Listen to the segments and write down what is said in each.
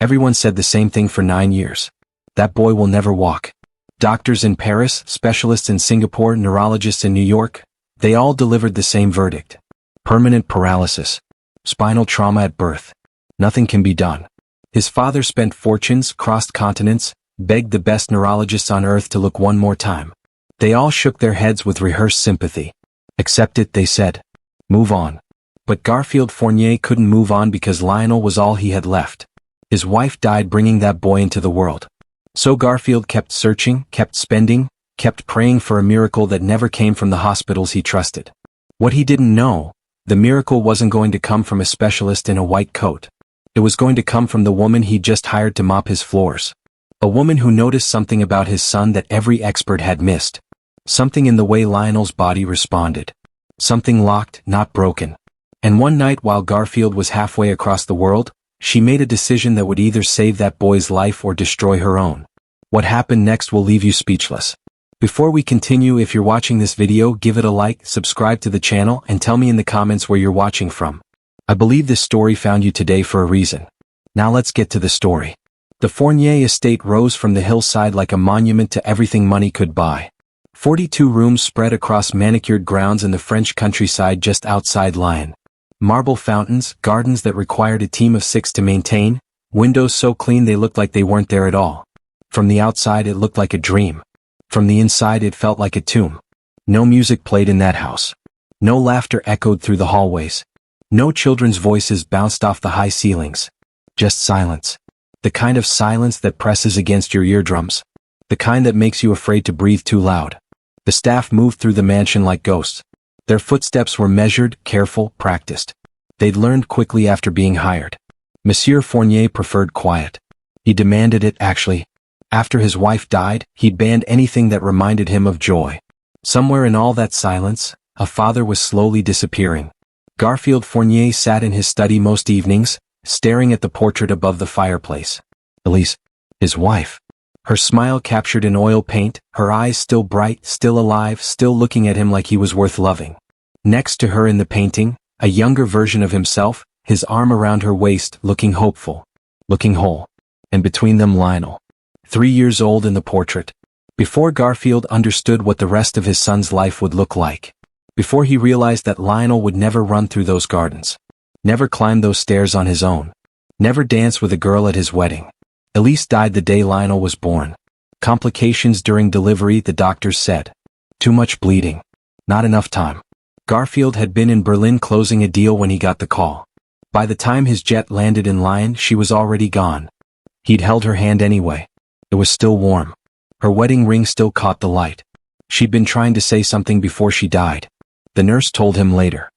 Everyone said the same thing for 9 years. That boy will never walk. Doctors in Paris, specialists in Singapore, neurologists in New York, they all delivered the same verdict. Permanent paralysis. Spinal trauma at birth. Nothing can be done. His father spent fortunes, crossed continents, begged the best neurologists on earth to look one more time. They all shook their heads with rehearsed sympathy. Accept it, they said. Move on. But Garfield Fournier couldn't move on because Lionel was all he had left. His wife died bringing that boy into the world. So Garfield kept searching, kept spending, kept praying for a miracle that never came from the hospitals he trusted. What he didn't know, the miracle wasn't going to come from a specialist in a white coat. It was going to come from the woman he'd just hired to mop his floors. A woman who noticed something about his son that every expert had missed. Something in the way Lionel's body responded. Something locked, not broken. And one night while Garfield was halfway across the world, she made a decision that would either save that boy's life or destroy her own. What happened next will leave you speechless. Before we continue, if you're watching this video, give it a like, subscribe to the channel, and tell me in the comments where you're watching from. I believe this story found you today for a reason. Now let's get to the story. The Fournier estate rose from the hillside like a monument to everything money could buy. 42 rooms spread across manicured grounds in the French countryside just outside Lyon. Marble fountains, gardens that required a team of 6 to maintain, windows so clean they looked like they weren't there at all. From the outside it looked like a dream. From the inside it felt like a tomb. No music played in that house. No laughter echoed through the hallways. No children's voices bounced off the high ceilings. Just silence. The kind of silence that presses against your eardrums. The kind that makes you afraid to breathe too loud. The staff moved through the mansion like ghosts. Their footsteps were measured, careful, practiced. They'd learned quickly after being hired. Monsieur Fournier preferred quiet. He demanded it, actually. After his wife died, he'd banned anything that reminded him of joy. Somewhere in all that silence, a father was slowly disappearing. Garfield Fournier sat in his study most evenings, staring at the portrait above the fireplace. Elise, his wife. Her smile captured in oil paint, her eyes still bright, still alive, still looking at him like he was worth loving. Next to her in the painting, a younger version of himself, his arm around her waist, looking hopeful, looking whole. And between them Lionel. 3 years old in the portrait. Before Garfield understood what the rest of his son's life would look like. Before he realized that Lionel would never run through those gardens. Never climb those stairs on his own. Never dance with a girl at his wedding. Elise died the day Lionel was born. Complications during delivery, the doctors said. Too much bleeding. Not enough time. Garfield had been in Berlin closing a deal when he got the call. By the time his jet landed in Lyon, she was already gone. He'd held her hand anyway. It was still warm. Her wedding ring still caught the light. She'd been trying to say something before she died. The nurse told him later.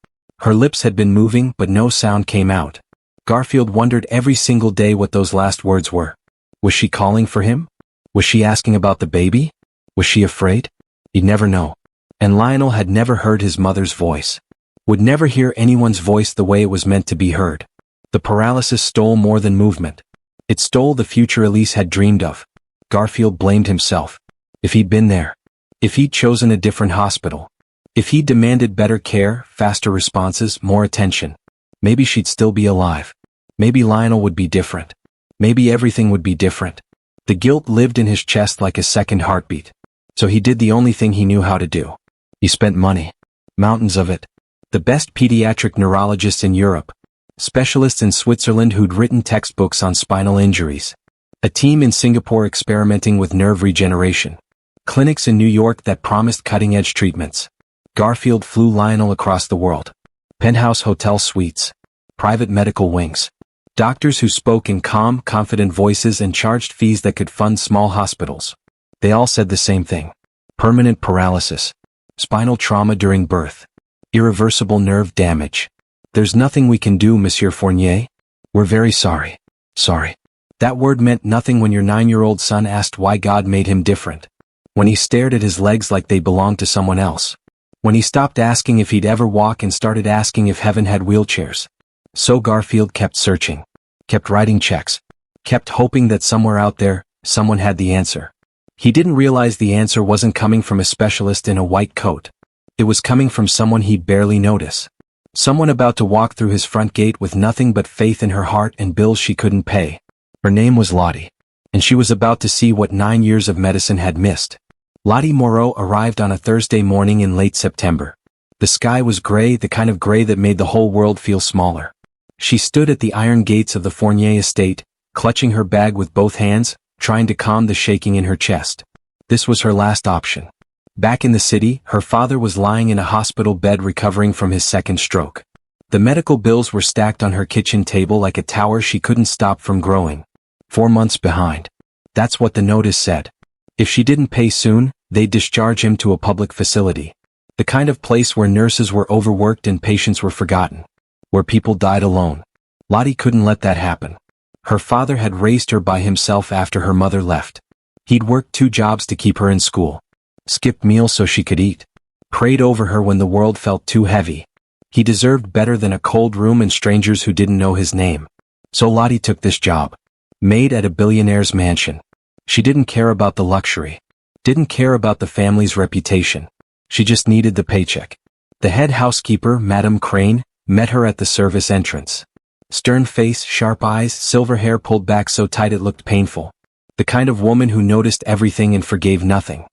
Her lips had been moving, but no sound came out. Garfield wondered every single day what those last words were. Was she calling for him? Was she asking about the baby? Was she afraid? He'd never know. And Lionel had never heard his mother's voice. Would never hear anyone's voice the way it was meant to be heard. The paralysis stole more than movement. It stole the future Elise had dreamed of. Garfield blamed himself. If he'd been there. If he'd chosen a different hospital. If he'd demanded better care, faster responses, more attention. Maybe she'd still be alive. Maybe Lionel would be different. Maybe everything would be different. The guilt lived in his chest like a second heartbeat. So he did the only thing he knew how to do. He spent money. Mountains of it. The best pediatric neurologists in Europe. Specialists in Switzerland who'd written textbooks on spinal injuries. A team in Singapore experimenting with nerve regeneration. Clinics in New York that promised cutting-edge treatments. Garfield flew Lionel across the world. Penthouse hotel suites. Private medical wings. Doctors who spoke in calm, confident voices and charged fees that could fund small hospitals. They all said the same thing. Permanent paralysis. Spinal trauma during birth. Irreversible nerve damage. There's nothing we can do, Monsieur Fournier. We're very sorry. Sorry. That word meant nothing when your 9-year-old son asked why God made him different. When he stared at his legs like they belonged to someone else. When he stopped asking if he'd ever walk and started asking if heaven had wheelchairs. So Garfield kept searching. Kept writing checks. Kept hoping that somewhere out there, someone had the answer. He didn't realize the answer wasn't coming from a specialist in a white coat. It was coming from someone he'd barely notice. Someone about to walk through his front gate with nothing but faith in her heart and bills she couldn't pay. Her name was Lottie. And she was about to see what 9 years of medicine had missed. Lottie Moreau arrived on a Thursday morning in late September. The sky was gray, the kind of gray that made the whole world feel smaller. She stood at the iron gates of the Fournier estate, clutching her bag with both hands, trying to calm the shaking in her chest. This was her last option. Back in the city, her father was lying in a hospital bed recovering from his second stroke. The medical bills were stacked on her kitchen table like a tower she couldn't stop from growing. 4 months behind. That's what the notice said. If she didn't pay soon, they'd discharge him to a public facility. The kind of place where nurses were overworked and patients were forgotten. Where people died alone. Lottie couldn't let that happen. Her father had raised her by himself after her mother left. He'd worked 2 jobs to keep her in school. Skipped meals so she could eat. Prayed over her when the world felt too heavy. He deserved better than a cold room and strangers who didn't know his name. So Lottie took this job. Maid at a billionaire's mansion. She didn't care about the luxury. Didn't care about the family's reputation. She just needed the paycheck. The head housekeeper, Madame Crane, met her at the service entrance. Stern face, sharp eyes, silver hair pulled back so tight it looked painful. The kind of woman who noticed everything and forgave nothing.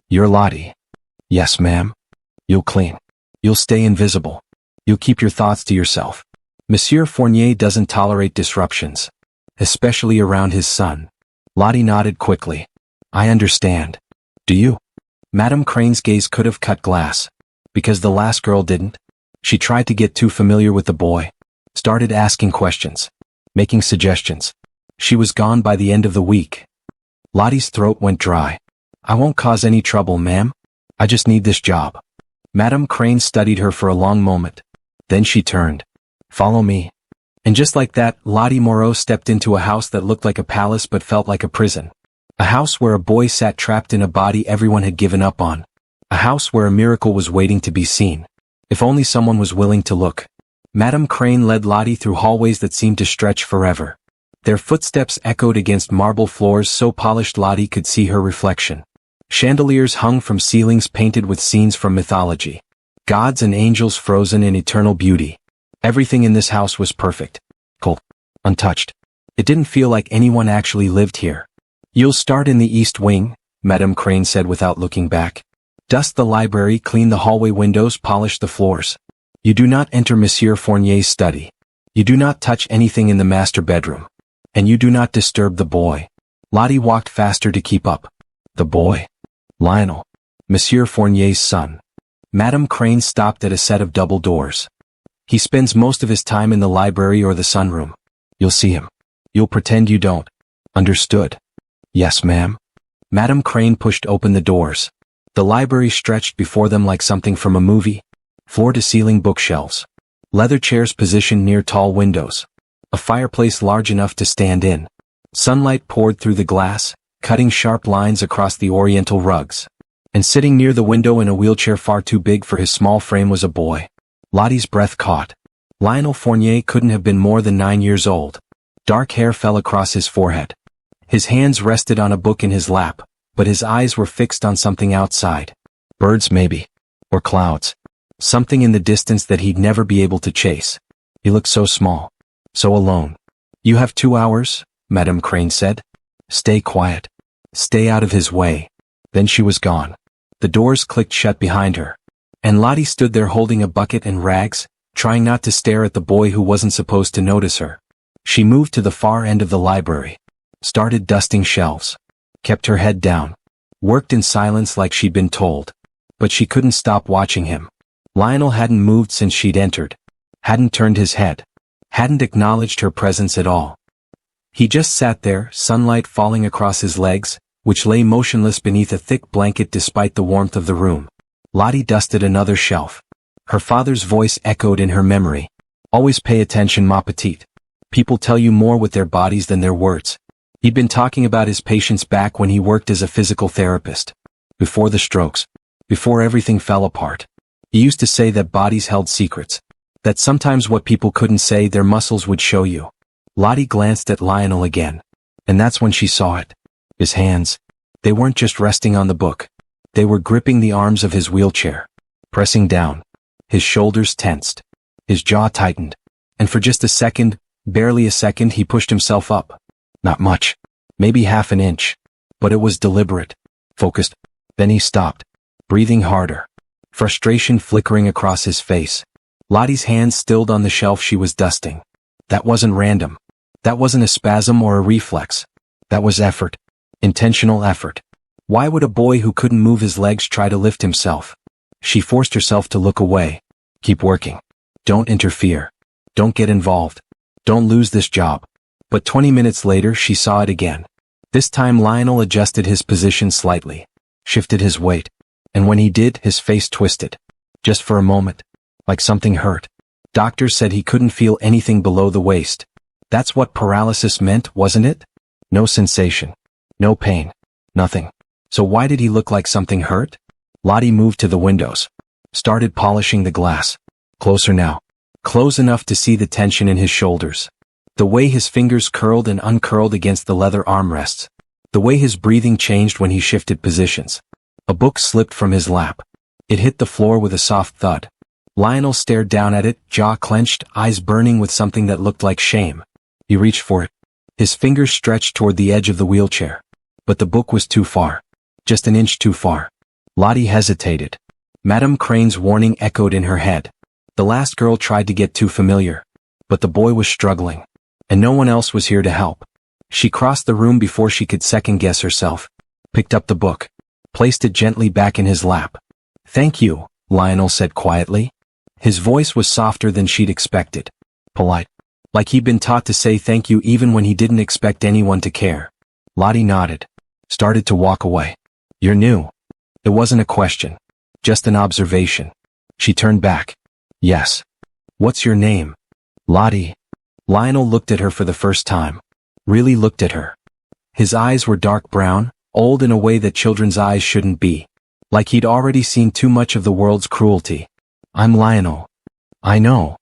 "You're Lottie." "Yes, ma'am." "You'll clean. You'll stay invisible. You'll keep your thoughts to yourself." Monsieur Fournier doesn't tolerate disruptions. Especially around his son. Lottie nodded quickly. "I understand. Do you?" Madame Crane's gaze could have cut glass. Because the last girl didn't. She tried to get too familiar with the boy. Started asking questions. Making suggestions. She was gone by the end of the week. Lottie's throat went dry. "I won't cause any trouble, ma'am. I just need this job." Madame Crane studied her for a long moment. Then she turned. "Follow me." And just like that, Lottie Moreau stepped into a house that looked like a palace but felt like a prison. A house where a boy sat trapped in a body everyone had given up on. A house where a miracle was waiting to be seen. If only someone was willing to look. Madame Crane led Lottie through hallways that seemed to stretch forever. Their footsteps echoed against marble floors so polished Lottie could see her reflection. Chandeliers hung from ceilings painted with scenes from mythology. Gods and angels frozen in eternal beauty. Everything in this house was perfect. Cold. Untouched. It didn't feel like anyone actually lived here. "You'll start in the East Wing," Madame Crane said without looking back. "Dust the library, clean the hallway windows, polish the floors. You do not enter Monsieur Fournier's study. You do not touch anything in the master bedroom. And you do not disturb the boy." Lottie walked faster to keep up. The boy? Lionel. Monsieur Fournier's son. Madame Crane stopped at a set of double doors. "He spends most of his time in the library or the sunroom. You'll see him. You'll pretend you don't. Understood?" "Yes, ma'am." Madame Crane pushed open the doors. The library stretched before them like something from a movie. Floor-to-ceiling bookshelves. Leather chairs positioned near tall windows. A fireplace large enough to stand in. Sunlight poured through the glass, cutting sharp lines across the oriental rugs. And sitting near the window in a wheelchair far too big for his small frame was a boy. Lottie's breath caught. Lionel Fournier couldn't have been more than 9 years old. Dark hair fell across his forehead. His hands rested on a book in his lap, but his eyes were fixed on something outside. Birds maybe. Or clouds. Something in the distance that he'd never be able to chase. He looked so small. So alone. "You have 2 hours," Madame Crane said. "Stay quiet. Stay out of his way." Then she was gone. The doors clicked shut behind her. And Lottie stood there holding a bucket and rags, trying not to stare at the boy who wasn't supposed to notice her. She moved to the far end of the library. Started dusting shelves. Kept her head down. Worked in silence like she'd been told. But she couldn't stop watching him. Lionel hadn't moved since she'd entered. Hadn't turned his head. Hadn't acknowledged her presence at all. He just sat there, sunlight falling across his legs, which lay motionless beneath a thick blanket despite the warmth of the room. Lottie dusted another shelf. Her father's voice echoed in her memory. "Always pay attention, ma petite. People tell you more with their bodies than their words." He'd been talking about his patients back when he worked as a physical therapist. Before the strokes. Before everything fell apart. He used to say that bodies held secrets. That sometimes what people couldn't say their muscles would show you. Lottie glanced at Lionel again. And that's when she saw it. His hands. They weren't just resting on the book. They were gripping the arms of his wheelchair. Pressing down. His shoulders tensed. His jaw tightened. And for just a second, barely a second, he pushed himself up. Not much. Maybe half an inch. But it was deliberate. Focused. Then he stopped, breathing harder. Frustration flickering across his face. Lottie's hands stilled on the shelf she was dusting. That wasn't random. That wasn't a spasm or a reflex. That was effort. Intentional effort. Why would a boy who couldn't move his legs try to lift himself? She forced herself to look away. Keep working. Don't interfere. Don't get involved. Don't lose this job. But 20 minutes later she saw it again. This time Lionel adjusted his position slightly, shifted his weight, and when he did, his face twisted. Just for a moment. Like something hurt. Doctors said he couldn't feel anything below the waist. That's what paralysis meant, wasn't it? No sensation. No pain. Nothing. So why did he look like something hurt? Lottie moved to the windows. Started polishing the glass. Closer now. Close enough to see the tension in his shoulders. The way his fingers curled and uncurled against the leather armrests. The way his breathing changed when he shifted positions. A book slipped from his lap. It hit the floor with a soft thud. Lionel stared down at it, jaw clenched, eyes burning with something that looked like shame. He reached for it. His fingers stretched toward the edge of the wheelchair. But the book was too far. Just an inch too far. Lottie hesitated. Madame Crane's warning echoed in her head. The last girl tried to get too familiar. But the boy was struggling. And no one else was here to help. She crossed the room before she could second-guess herself. Picked up the book. Placed it gently back in his lap. "Thank you," Lionel said quietly. His voice was softer than she'd expected. Polite. Like he'd been taught to say thank you even when he didn't expect anyone to care. Lottie nodded. Started to walk away. "You're new." It wasn't a question. Just an observation. She turned back. "Yes." "What's your name?" "Lottie." Lionel looked at her for the first time. Really looked at her. His eyes were dark brown, old in a way that children's eyes shouldn't be. Like he'd already seen too much of the world's cruelty. "I'm Lionel." "I know."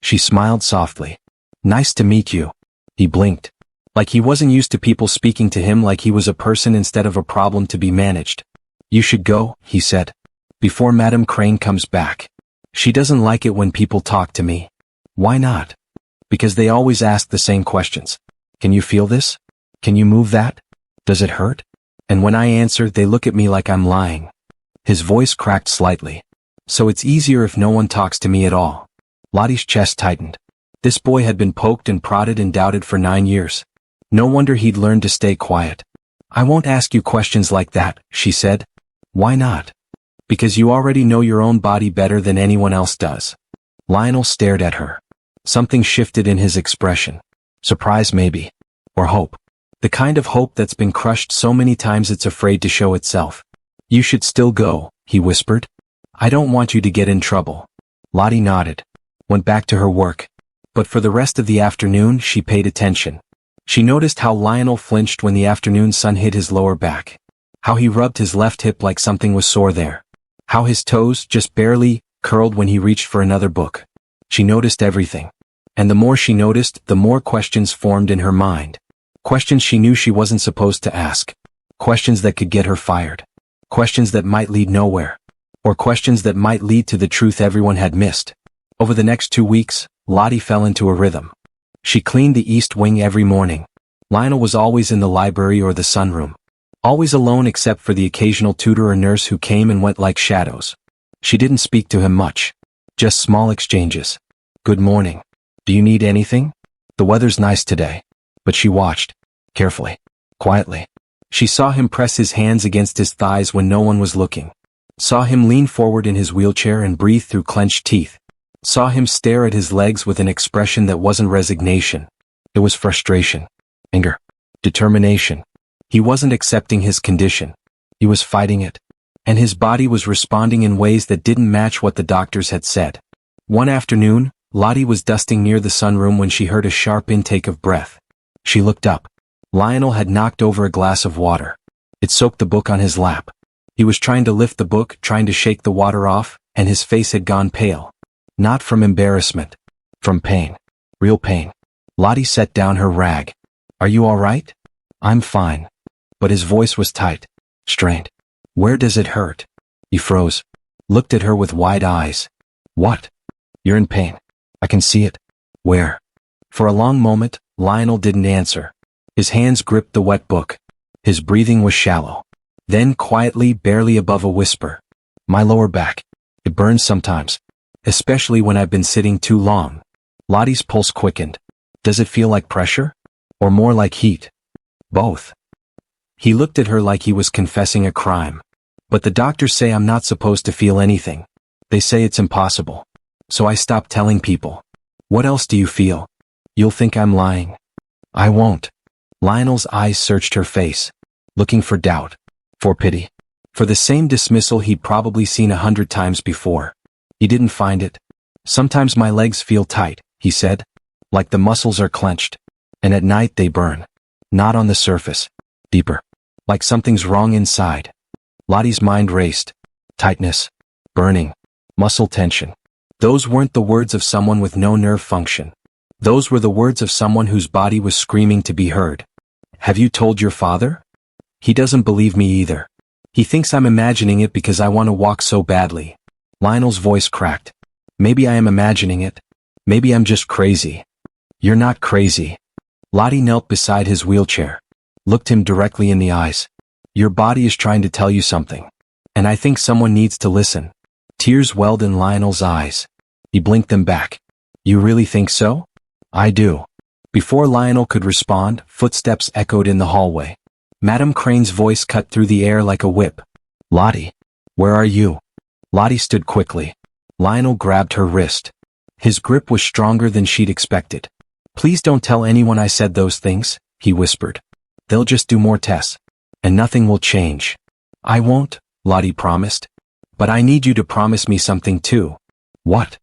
She smiled softly. "Nice to meet you." He blinked. Like he wasn't used to people speaking to him like he was a person instead of a problem to be managed. "You should go," he said. "Before Madame Crane comes back. She doesn't like it when people talk to me." "Why not?" "Because they always ask the same questions. Can you feel this? Can you move that? Does it hurt? And when I answer, they look at me like I'm lying." His voice cracked slightly. "So it's easier if no one talks to me at all." Lottie's chest tightened. This boy had been poked and prodded and doubted for 9 years. No wonder he'd learned to stay quiet. "I won't ask you questions like that," she said. "Why not?" "Because you already know your own body better than anyone else does." Lionel stared at her. Something shifted in his expression. Surprise maybe. Or hope. The kind of hope that's been crushed so many times it's afraid to show itself. "You should still go," he whispered. "I don't want you to get in trouble." Lottie nodded. Went back to her work. But for the rest of the afternoon she paid attention. She noticed how Lionel flinched when the afternoon sun hit his lower back. How he rubbed his left hip like something was sore there. How his toes, just barely, curled when he reached for another book. She noticed everything. And the more she noticed, the more questions formed in her mind. Questions she knew she wasn't supposed to ask. Questions that could get her fired. Questions that might lead nowhere. Or questions that might lead to the truth everyone had missed. Over the next 2 weeks, Lottie fell into a rhythm. She cleaned the East Wing every morning. Lionel was always in the library or the sunroom. Always alone except for the occasional tutor or nurse who came and went like shadows. She didn't speak to him much. Just small exchanges. "Good morning. Do you need anything? The weather's nice today." But she watched. Carefully. Quietly. She saw him press his hands against his thighs when no one was looking. Saw him lean forward in his wheelchair and breathe through clenched teeth. Saw him stare at his legs with an expression that wasn't resignation. It was frustration. Anger. Determination. He wasn't accepting his condition. He was fighting it. And his body was responding in ways that didn't match what the doctors had said. One afternoon, Lottie was dusting near the sunroom when she heard a sharp intake of breath. She looked up. Lionel had knocked over a glass of water. It soaked the book on his lap. He was trying to lift the book, trying to shake the water off, and his face had gone pale. Not from embarrassment. From pain. Real pain. Lottie set down her rag. "Are you all right?" "I'm fine." But his voice was tight. Strained. "Where does it hurt?" He froze. Looked at her with wide eyes. "What?" "You're in pain. I can see it." "Where?" For a long moment, Lionel didn't answer. His hands gripped the wet book. His breathing was shallow. Then quietly, barely above a whisper. My lower back. It burns sometimes. Especially when I've been sitting too long. Lottie's pulse quickened. Does it feel like pressure? Or more like heat? Both. He looked at her like he was confessing a crime. But the doctors say I'm not supposed to feel anything. They say it's impossible. So I stopped telling people. What else do you feel? You'll think I'm lying. I won't. Lionel's eyes searched her face, looking for doubt, for pity, for the same dismissal he'd probably seen 100 times before. He didn't find it. Sometimes my legs feel tight, he said, like the muscles are clenched, and at night they burn. Not on the surface, deeper, like something's wrong inside. Lottie's mind raced. Tightness, burning, muscle tension. Those weren't the words of someone with no nerve function. Those were the words of someone whose body was screaming to be heard. Have you told your father? He doesn't believe me either. He thinks I'm imagining it because I want to walk so badly. Lionel's voice cracked. Maybe I am imagining it. Maybe I'm just crazy. You're not crazy. Lottie knelt beside his wheelchair, looked him directly in the eyes. Your body is trying to tell you something. And I think someone needs to listen. Tears welled in Lionel's eyes. He blinked them back. You really think so? I do. Before Lionel could respond, footsteps echoed in the hallway. Madame Crane's voice cut through the air like a whip. Lottie, where are you? Lottie stood quickly. Lionel grabbed her wrist. His grip was stronger than she'd expected. Please don't tell anyone I said those things, he whispered. They'll just do more tests. And nothing will change. I won't, Lottie promised. But I need you to promise me something too. What?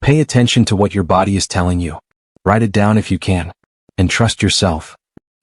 Pay attention to what your body is telling you. Write it down if you can. And trust yourself.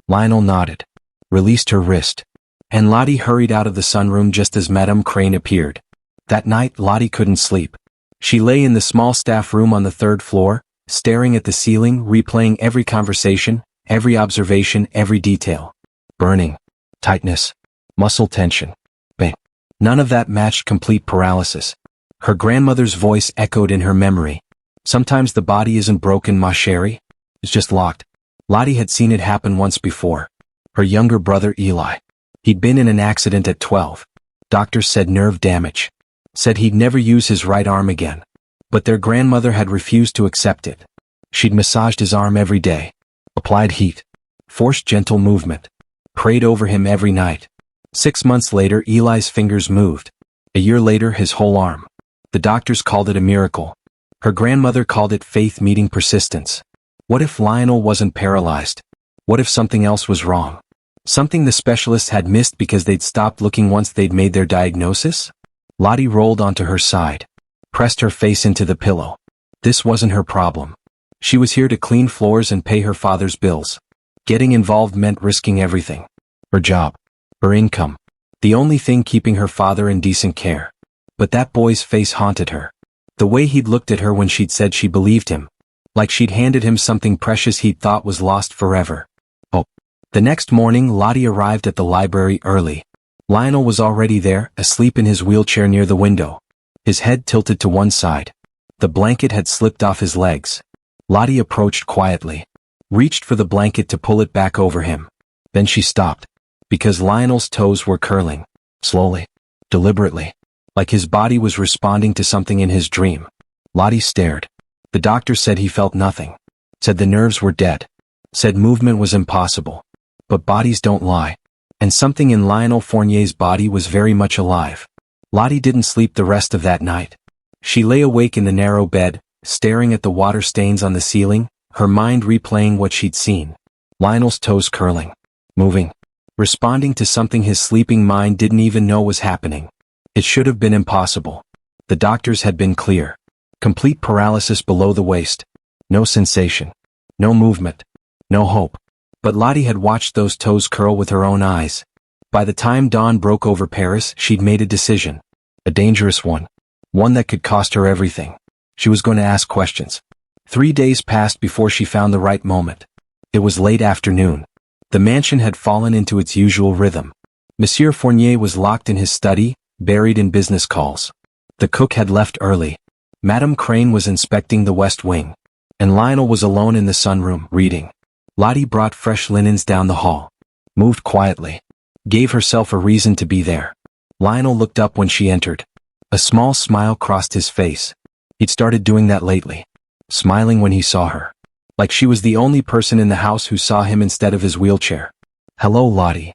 Lionel nodded, released her wrist. And Lottie hurried out of the sunroom just as Madame Crane appeared. That night, Lottie couldn't sleep. She lay in the small staff room on the 3rd floor, staring at the ceiling, replaying every conversation, every observation, every detail. Burning. Tightness. Muscle tension. Pain. None of that matched complete paralysis. Her grandmother's voice echoed in her memory. Sometimes the body isn't broken, ma chérie. It's just locked. Lottie had seen it happen once before. Her younger brother Eli. He'd been in an accident at 12. Doctors said nerve damage. Said he'd never use his right arm again. But their grandmother had refused to accept it. She'd massaged his arm every day. Applied heat. Forced gentle movement. Prayed over him every night. 6 months later, Eli's fingers moved. A year later, his whole arm. The doctors called it a miracle. Her grandmother called it faith meeting persistence. What if Lionel wasn't paralyzed? What if something else was wrong? Something the specialists had missed because they'd stopped looking once they'd made their diagnosis? Lottie rolled onto her side, pressed her face into the pillow. This wasn't her problem. She was here to clean floors and pay her father's bills. Getting involved meant risking everything. Her job. Her income. The only thing keeping her father in decent care. But that boy's face haunted her. The way he'd looked at her when she'd said she believed him. Like she'd handed him something precious he'd thought was lost forever. Oh. The next morning, Lottie arrived at the library early. Lionel was already there, asleep in his wheelchair near the window. His head tilted to one side. The blanket had slipped off his legs. Lottie approached quietly. Reached for the blanket to pull it back over him. Then she stopped. Because Lionel's toes were curling. Slowly. Deliberately. Like his body was responding to something in his dream. Lottie stared. The doctor said he felt nothing. Said the nerves were dead. Said movement was impossible. But bodies don't lie. And something in Lionel Fournier's body was very much alive. Lottie didn't sleep the rest of that night. She lay awake in the narrow bed, staring at the water stains on the ceiling, her mind replaying what she'd seen. Lionel's toes curling. Moving. Responding to something his sleeping mind didn't even know was happening. It should have been impossible. The doctors had been clear. Complete paralysis below the waist. No sensation. No movement. No hope. But Lottie had watched those toes curl with her own eyes. By the time dawn broke over Paris, she'd made a decision. A dangerous one. One that could cost her everything. She was going to ask questions. 3 days passed before she found the right moment. It was late afternoon. The mansion had fallen into its usual rhythm. Monsieur Fournier was locked in his study, buried in business calls. The cook had left early. Madame Crane was inspecting the West Wing. And Lionel was alone in the sunroom, reading. Lottie brought fresh linens down the hall. Moved quietly. Gave herself a reason to be there. Lionel looked up when she entered. A small smile crossed his face. He'd started doing that lately. Smiling when he saw her. Like she was the only person in the house who saw him instead of his wheelchair. Hello, Lottie.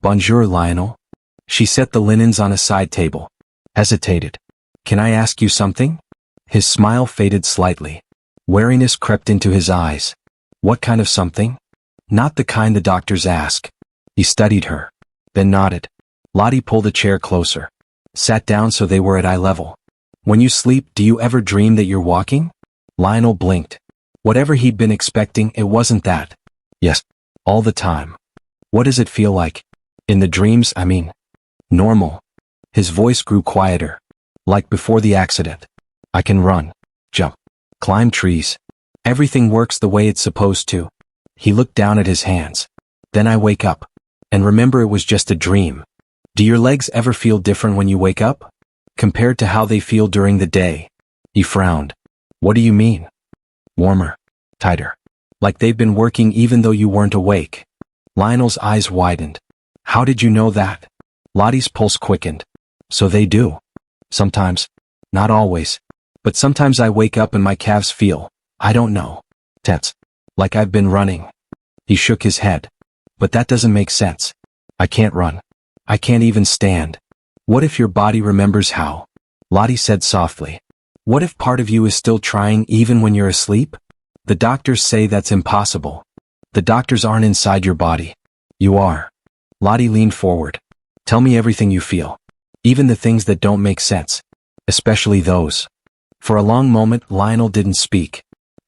Bonjour, Lionel. She set the linens on a side table. Hesitated. Can I ask you something? His smile faded slightly. Wariness crept into his eyes. What kind of something? Not the kind the doctors ask. He studied her. Then nodded. Lottie pulled a chair closer. Sat down so they were at eye level. When you sleep, do you ever dream that you're walking? Lionel blinked. Whatever he'd been expecting, it wasn't that. Yes. All the time. What does it feel like? In the dreams, I mean. Normal. His voice grew quieter. Like before the accident. I can run. Jump. Climb trees. Everything works the way it's supposed to. He looked down at his hands. Then I wake up. And remember it was just a dream. Do your legs ever feel different when you wake up? Compared to how they feel during the day? He frowned. What do you mean? Warmer. Tighter. Like they've been working even though you weren't awake. Lionel's eyes widened. How did you know that? Lottie's pulse quickened. So they do. Sometimes. Not always. But sometimes I wake up and my calves feel, I don't know, tense. Like I've been running. He shook his head. But that doesn't make sense. I can't run. I can't even stand. What if your body remembers how? Lottie said softly. What if part of you is still trying even when you're asleep? The doctors say that's impossible. The doctors aren't inside your body. You are. Lottie leaned forward. Tell me everything you feel. Even the things that don't make sense. Especially those. For a long moment, Lionel didn't speak.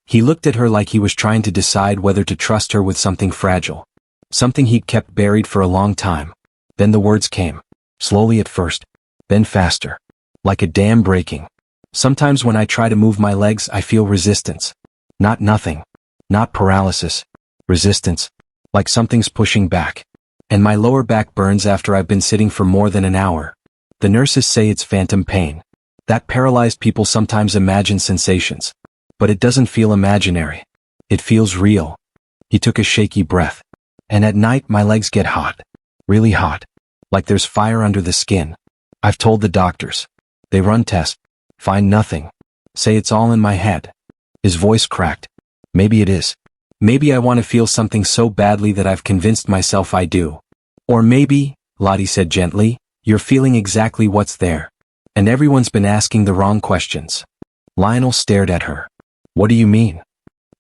He looked at her like he was trying to decide whether to trust her with something fragile. Something he'd kept buried for a long time. Then the words came. Slowly at first. Then faster. Like a dam breaking. Sometimes when I try to move my legs, I feel resistance. Not nothing. Not paralysis. Resistance. Like something's pushing back. And my lower back burns after I've been sitting for more than an hour. The nurses say it's phantom pain. That paralyzed people sometimes imagine sensations. But it doesn't feel imaginary. It feels real. He took a shaky breath. And at night my legs get hot. Really hot. Like there's fire under the skin. I've told the doctors. They run tests. Find nothing. Say it's all in my head. His voice cracked. Maybe it is. Maybe I want to feel something so badly that I've convinced myself I do. Or maybe, Lottie said gently, you're feeling exactly what's there. And everyone's been asking the wrong questions. Lionel stared at her. What do you mean?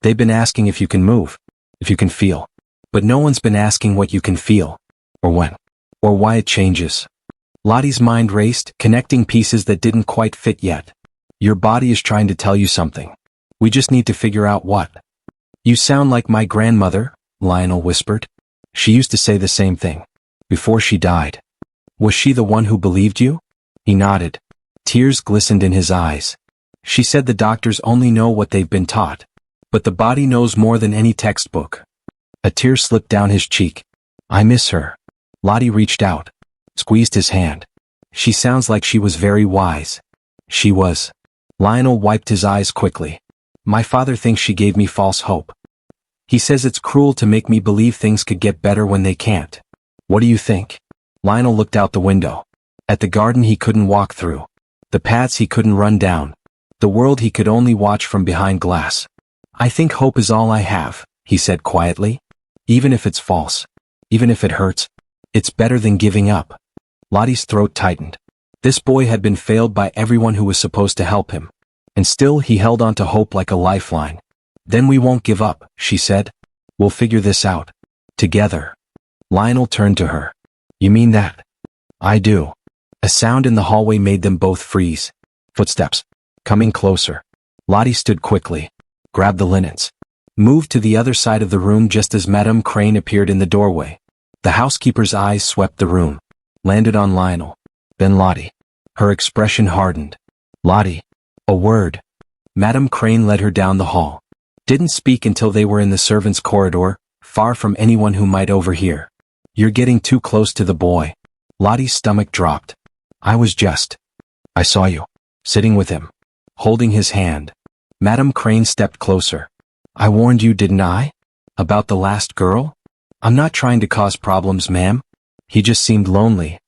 They've been asking if you can move. If you can feel. But no one's been asking what you can feel. Or when. Or why it changes. Lottie's mind raced, connecting pieces that didn't quite fit yet. Your body is trying to tell you something. We just need to figure out what. You sound like my grandmother, Lionel whispered. She used to say the same thing. Before she died. Was she the one who believed you? He nodded. Tears glistened in his eyes. She said the doctors only know what they've been taught. But the body knows more than any textbook. A tear slipped down his cheek. I miss her. Lottie reached out. Squeezed his hand. She sounds like she was very wise. She was. Lionel wiped his eyes quickly. My father thinks she gave me false hope. He says it's cruel to make me believe things could get better when they can't. What do you think? Lionel looked out the window. At the garden he couldn't walk through. The paths he couldn't run down. The world he could only watch from behind glass. I think hope is all I have, he said quietly. Even if it's false. Even if it hurts. It's better than giving up. Lottie's throat tightened. This boy had been failed by everyone who was supposed to help him. And still he held on to hope like a lifeline. Then we won't give up, she said. We'll figure this out. Together. Lionel turned to her. You mean that? I do. A sound in the hallway made them both freeze. Footsteps. Coming closer. Lottie stood quickly. Grabbed the linens. Moved to the other side of the room just as Madame Crane appeared in the doorway. The housekeeper's eyes swept the room. Landed on Lionel. Then Lottie. Her expression hardened. Lottie. A word. Madame Crane led her down the hall. Didn't speak until they were in the servants' corridor, far from anyone who might overhear. You're getting too close to the boy. Lottie's stomach dropped. I saw you. Sitting with him. Holding his hand. Madame Crane stepped closer. I warned you, didn't I? About the last girl? I'm not trying to cause problems, ma'am. He just seemed lonely.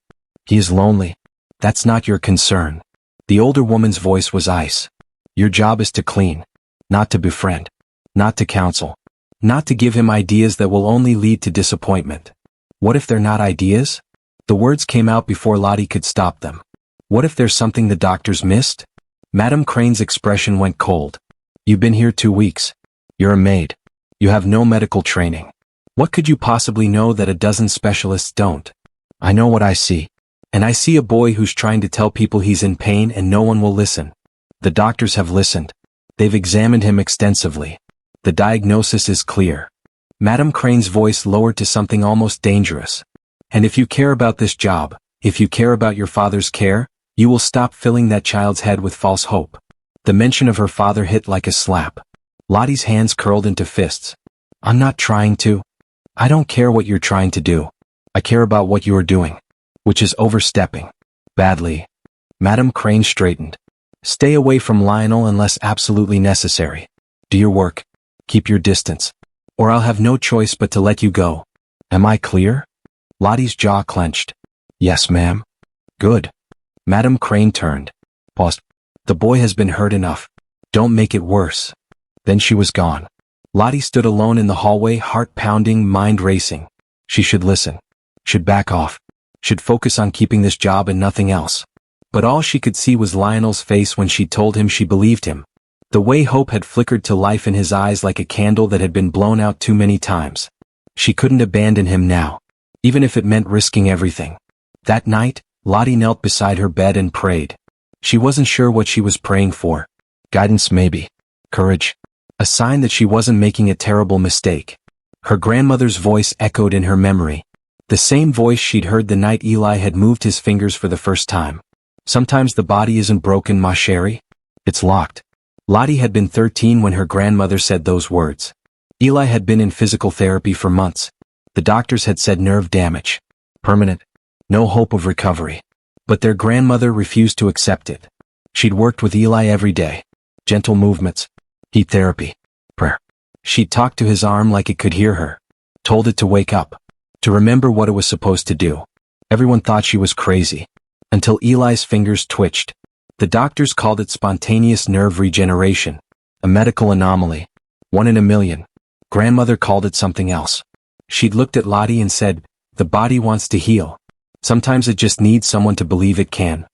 He is lonely. That's not your concern. The older woman's voice was ice. Your job is to clean, not to befriend, not to counsel, not to give him ideas that will only lead to disappointment. What if they're not ideas? The words came out before Lottie could stop them. What if there's something the doctors missed? Madame Crane's expression went cold. You've been here 2 weeks. You're a maid. You have no medical training. What could you possibly know that a dozen specialists don't? I know what I see. And I see a boy who's trying to tell people he's in pain and no one will listen. The doctors have listened. They've examined him extensively. The diagnosis is clear. Madame Crane's voice lowered to something almost dangerous. And if you care about this job, if you care about your father's care, you will stop filling that child's head with false hope. The mention of her father hit like a slap. Lottie's hands curled into fists. I'm not trying to. I don't care what you're trying to do. I care about what you are doing, which is overstepping. Badly. Madame Crane straightened. Stay away from Lionel unless absolutely necessary. Do your work. Keep your distance. Or I'll have no choice but to let you go. Am I clear? Lottie's jaw clenched. Yes, ma'am. Good. Madame Crane turned. Paused. The boy has been hurt enough. Don't make it worse. Then she was gone. Lottie stood alone in the hallway, heart pounding, mind racing. She should listen. Should back off. Should focus on keeping this job and nothing else. But all she could see was Lionel's face when she told him she believed him. The way hope had flickered to life in his eyes like a candle that had been blown out too many times. She couldn't abandon him now, even if it meant risking everything. That night, Lottie knelt beside her bed and prayed. She wasn't sure what she was praying for. Guidance maybe. Courage. A sign that she wasn't making a terrible mistake. Her grandmother's voice echoed in her memory. The same voice she'd heard the night Eli had moved his fingers for the first time. Sometimes the body isn't broken, ma chérie. It's locked. Lottie had been 13 when her grandmother said those words. Eli had been in physical therapy for months. The doctors had said nerve damage. Permanent. No hope of recovery. But their grandmother refused to accept it. She'd worked with Eli every day. Gentle movements. Heat therapy. Prayer. She'd talked to his arm like it could hear her. Told it to wake up. To remember what it was supposed to do. Everyone thought she was crazy. Until Eli's fingers twitched. The doctors called it spontaneous nerve regeneration. A medical anomaly. 1 in a million. Grandmother called it something else. She'd looked at Lottie and said, the body wants to heal. Sometimes it just needs someone to believe it can.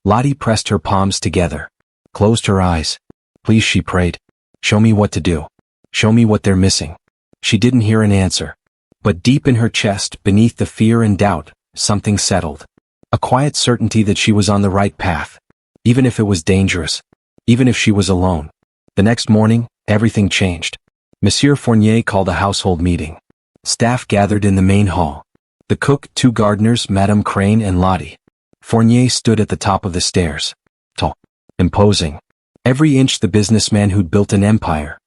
Lottie pressed her palms together. Closed her eyes. Please, she prayed. Show me what to do. Show me what they're missing. She didn't hear an answer. But deep in her chest, beneath the fear and doubt, something settled. A quiet certainty that she was on the right path. Even if it was dangerous. Even if she was alone. The next morning, everything changed. Monsieur Fournier called a household meeting. Staff gathered in the main hall. The cook, 2 gardeners, Madame Crane and Lottie. Fournier stood at the top of the stairs. Tall. Imposing. Every inch the businessman who'd built an empire.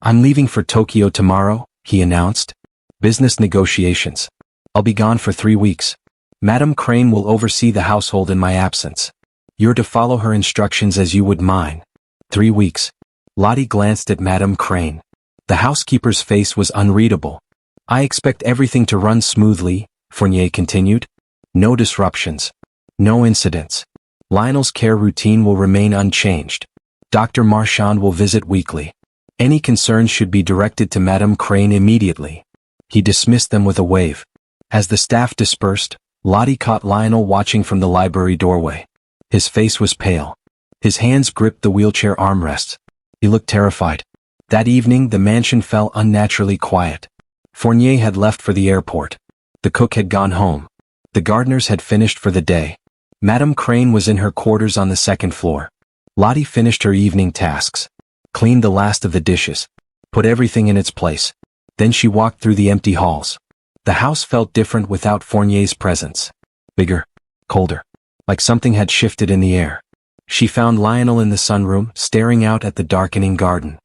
I'm leaving for Tokyo tomorrow, he announced. Business negotiations. I'll be gone for 3 weeks. Madame Crane will oversee the household in my absence. You're to follow her instructions as you would mine. 3 weeks. Lottie glanced at Madame Crane. The housekeeper's face was unreadable. I expect everything to run smoothly, Fournier continued. No disruptions. No incidents. Lionel's care routine will remain unchanged. Dr. Marchand will visit weekly. Any concerns should be directed to Madame Crane immediately. He dismissed them with a wave. As the staff dispersed, Lottie caught Lionel watching from the library doorway. His face was pale. His hands gripped the wheelchair armrests. He looked terrified. That evening the mansion fell unnaturally quiet. Fournier had left for the airport. The cook had gone home. The gardeners had finished for the day. Madame Crane was in her quarters on the 2nd floor. Lottie finished her evening tasks. Cleaned the last of the dishes. Put everything in its place. Then she walked through the empty halls. The house felt different without Fournier's presence. Bigger. Colder. Like something had shifted in the air. She found Lionel in the sunroom, staring out at the darkening garden.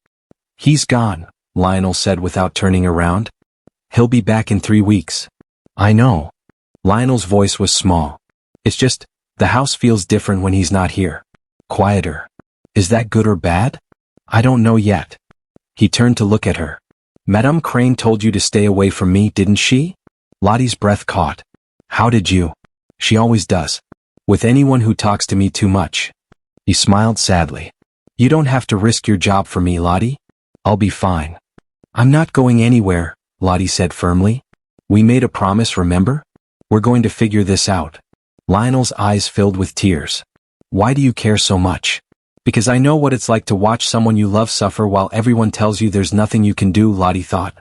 He's gone, Lionel said without turning around. He'll be back in 3 weeks. I know. Lionel's voice was small. It's just, the house feels different when he's not here. Quieter. Is that good or bad? I don't know yet. He turned to look at her. Madame Crane told you to stay away from me, didn't she? Lottie's breath caught. How did you? She always does. With anyone who talks to me too much. He smiled sadly. You don't have to risk your job for me, Lottie. I'll be fine. I'm not going anywhere, Lottie said firmly. We made a promise, remember? We're going to figure this out. Lionel's eyes filled with tears. Why do you care so much? Because I know what it's like to watch someone you love suffer while everyone tells you there's nothing you can do, Lottie thought.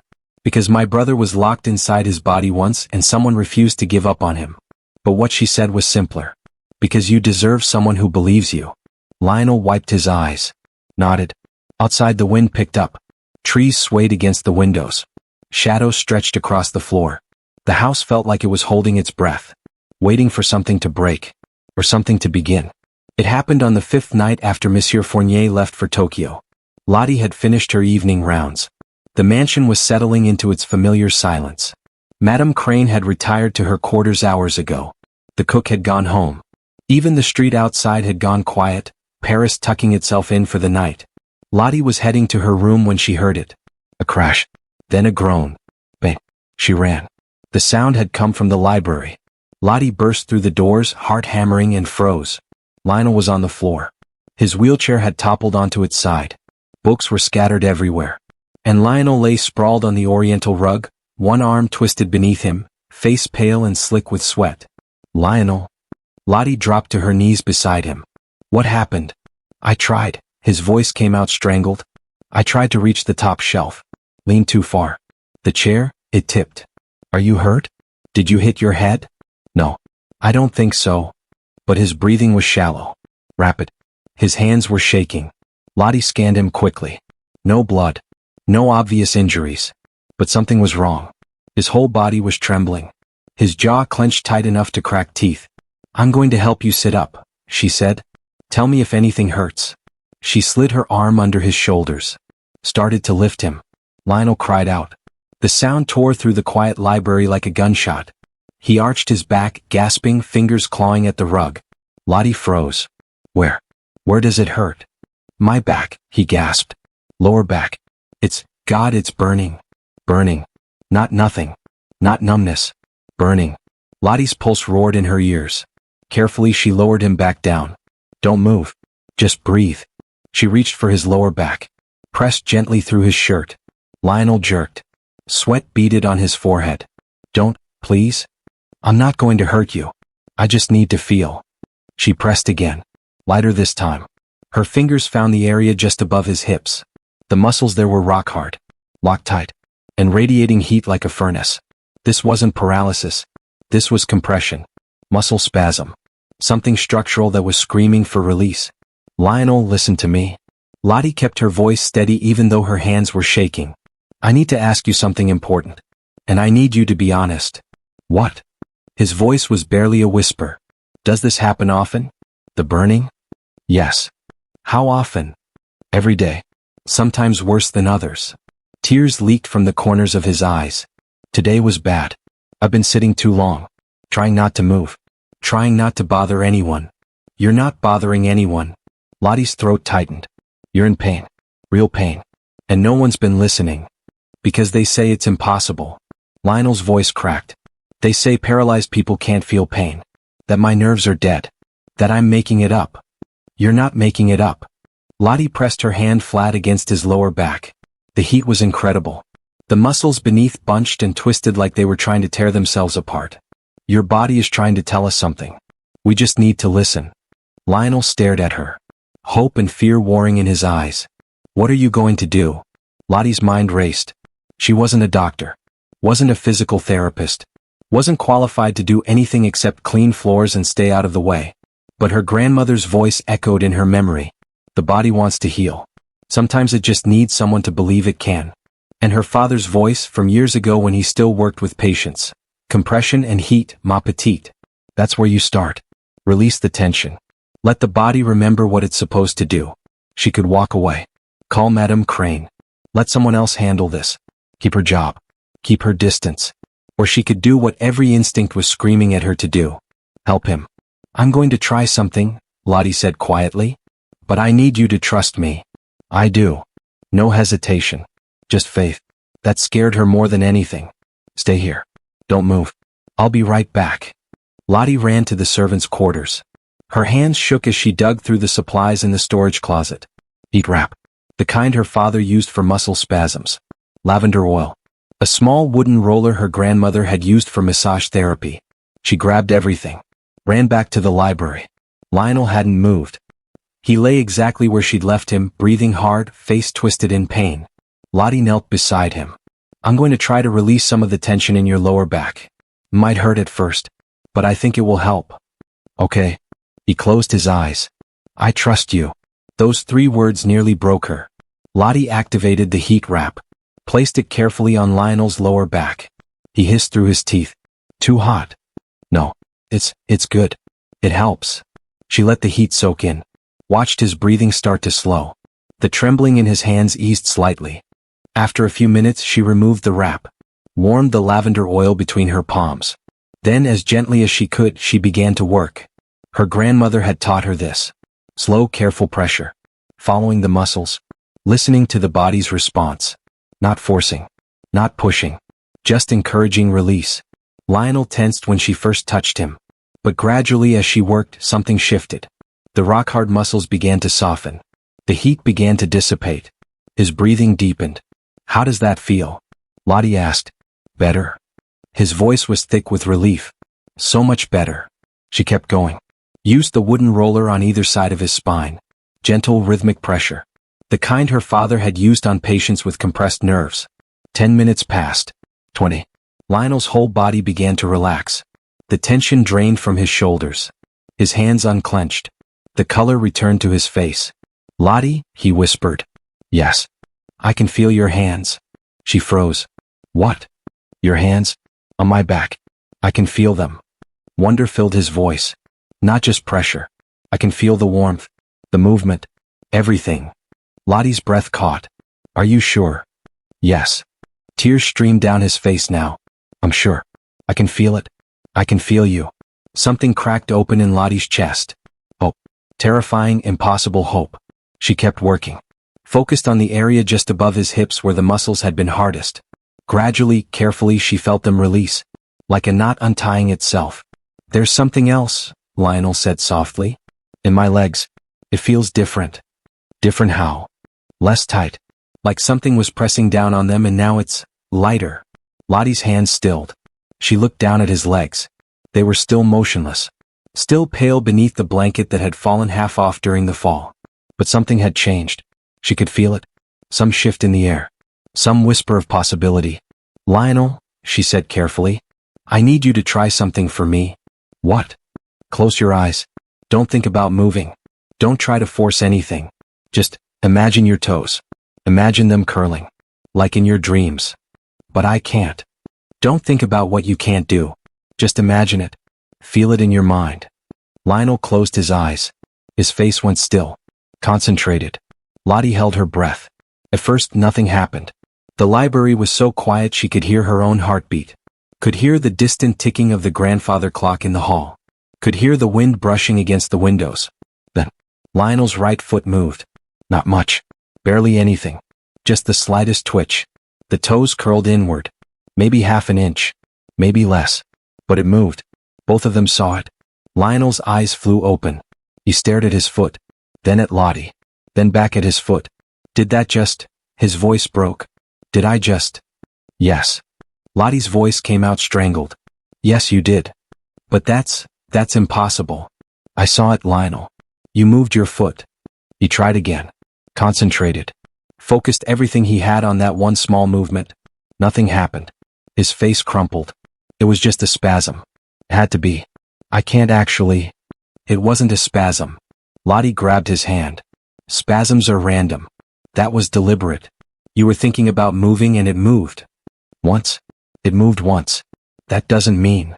Because my brother was locked inside his body once and someone refused to give up on him. But what she said was simpler. Because you deserve someone who believes you. Lionel wiped his eyes. Nodded. Outside the wind picked up. Trees swayed against the windows. Shadows stretched across the floor. The house felt like it was holding its breath. Waiting for something to break. Or something to begin. It happened on the 5th night after Monsieur Fournier left for Tokyo. Lottie had finished her evening rounds. The mansion was settling into its familiar silence. Madame Crane had retired to her quarters hours ago. The cook had gone home. Even the street outside had gone quiet, Paris tucking itself in for the night. Lottie was heading to her room when she heard it. A crash. Then a groan. Bang. She ran. The sound had come from the library. Lottie burst through the doors, heart hammering, and froze. Lionel was on the floor. His wheelchair had toppled onto its side. Books were scattered everywhere. And Lionel lay sprawled on the oriental rug, one arm twisted beneath him, face pale and slick with sweat. Lionel. Lottie dropped to her knees beside him. What happened? I tried. His voice came out strangled. I tried to reach the top shelf. Leaned too far. The chair, it tipped. Are you hurt? Did you hit your head? No. I don't think so. But his breathing was shallow. Rapid. His hands were shaking. Lottie scanned him quickly. No blood. No obvious injuries. But something was wrong. His whole body was trembling. His jaw clenched tight enough to crack teeth. I'm going to help you sit up, she said. Tell me if anything hurts. She slid her arm under his shoulders. Started to lift him. Lionel cried out. The sound tore through the quiet library like a gunshot. He arched his back, gasping, fingers clawing at the rug. Lottie froze. Where? Where does it hurt? My back, he gasped. Lower back. God, it's burning. Burning. Not nothing. Not numbness. Burning. Lottie's pulse roared in her ears. Carefully she lowered him back down. Don't move. Just breathe. She reached for his lower back. Pressed gently through his shirt. Lionel jerked. Sweat beaded on his forehead. Don't, please. I'm not going to hurt you. I just need to feel. She pressed again. Lighter this time. Her fingers found the area just above his hips. The muscles there were rock hard. Locked tight. And radiating heat like a furnace. This wasn't paralysis. This was compression. Muscle spasm. Something structural that was screaming for release. Lionel, listen to me. Lottie kept her voice steady even though her hands were shaking. I need to ask you something important. And I need you to be honest. What? His voice was barely a whisper. Does this happen often? The burning? Yes. How often? Every day. Sometimes worse than others. Tears leaked from the corners of his eyes. Today was bad. I've been sitting too long. Trying not to move. Trying not to bother anyone. You're not bothering anyone. Lottie's throat tightened. You're in pain. Real pain. And no one's been listening. Because they say it's impossible. Lionel's voice cracked. They say paralyzed people can't feel pain. That my nerves are dead. That I'm making it up. You're not making it up. Lottie pressed her hand flat against his lower back. The heat was incredible. The muscles beneath bunched and twisted like they were trying to tear themselves apart. Your body is trying to tell us something. We just need to listen. Lionel stared at her. Hope and fear warring in his eyes. What are you going to do? Lottie's mind raced. She wasn't a doctor. Wasn't a physical therapist. Wasn't qualified to do anything except clean floors and stay out of the way. But her grandmother's voice echoed in her memory. The body wants to heal. Sometimes it just needs someone to believe it can. And her father's voice from years ago when he still worked with patients. Compression and heat, ma petite. That's where you start. Release the tension. Let the body remember what it's supposed to do. She could walk away. Call Madame Crane. Let someone else handle this. Keep her job. Keep her distance. Or she could do what every instinct was screaming at her to do. Help him. I'm going to try something, Lottie said quietly. But I need you to trust me. I do. No hesitation. Just faith. That scared her more than anything. Stay here. Don't move. I'll be right back. Lottie ran to the servants' quarters. Her hands shook as she dug through the supplies in the storage closet. Heat wrap. The kind her father used for muscle spasms. Lavender oil. A small wooden roller her grandmother had used for massage therapy. She grabbed everything. Ran back to the library. Lionel hadn't moved. He lay exactly where she'd left him, breathing hard, face twisted in pain. Lottie knelt beside him. I'm going to try to release some of the tension in your lower back. Might hurt at first, but I think it will help. Okay. He closed his eyes. I trust you. Those 3 words nearly broke her. Lottie activated the heat wrap. Placed it carefully on Lionel's lower back. He hissed through his teeth. Too hot. No. It's good. It helps. She let the heat soak in. Watched his breathing start to slow. The trembling in his hands eased slightly. After a few minutes she removed the wrap. Warmed the lavender oil between her palms. Then as gently as she could, she began to work. Her grandmother had taught her this. Slow, careful pressure. Following the muscles. Listening to the body's response. Not forcing. Not pushing. Just encouraging release. Lionel tensed when she first touched him. But gradually as she worked, something shifted. The rock-hard muscles began to soften. The heat began to dissipate. His breathing deepened. How does that feel? Lottie asked. Better. His voice was thick with relief. So much better. She kept going. Used the wooden roller on either side of his spine. Gentle rhythmic pressure. The kind her father had used on patients with compressed nerves. 10 minutes passed. 20. Lionel's whole body began to relax. The tension drained from his shoulders. His hands unclenched. The color returned to his face. Lottie, he whispered. Yes. I can feel your hands. She froze. What? Your hands? On my back. I can feel them. Wonder filled his voice. Not just pressure. I can feel the warmth. The movement. Everything. Lottie's breath caught. Are you sure? Yes. Tears streamed down his face now. I'm sure. I can feel it. I can feel you. Something cracked open in Lottie's chest. Hope. Terrifying, impossible hope. She kept working. Focused on the area just above his hips where the muscles had been hardest. Gradually, carefully, she felt them release. Like a knot untying itself. There's something else, Lionel said softly. In my legs. It feels different. Different how? Less tight. Like something was pressing down on them and now it's lighter. Lottie's hands stilled. She looked down at his legs. They were still motionless. Still pale beneath the blanket that had fallen half off during the fall. But something had changed. She could feel it. Some shift in the air. Some whisper of possibility. Lionel, she said carefully. I need you to try something for me. What? Close your eyes. Don't think about moving. Don't try to force anything. Just imagine your toes. Imagine them curling. Like in your dreams. But I can't. Don't think about what you can't do. Just imagine it. Feel it in your mind. Lionel closed his eyes. His face went still. Concentrated. Lottie held her breath. At first nothing happened. The library was so quiet she could hear her own heartbeat. Could hear the distant ticking of the grandfather clock in the hall. Could hear the wind brushing against the windows. Then, Lionel's right foot moved. Not much. Barely anything. Just the slightest twitch. The toes curled inward. Maybe half an inch. Maybe less. But it moved. Both of them saw it. Lionel's eyes flew open. He stared at his foot. Then at Lottie. Then back at his foot. Did that just... His voice broke. Did I just... Yes. Lottie's voice came out strangled. Yes, you did. But that's impossible. I saw it, Lionel. You moved your foot. He tried again. Concentrated. Focused everything he had on that one small movement. Nothing happened. His face crumpled. It was just a spasm. It had to be. I can't actually... It wasn't a spasm. Lottie grabbed his hand. Spasms are random. That was deliberate. You were thinking about moving and it moved. Once. It moved once. That doesn't mean.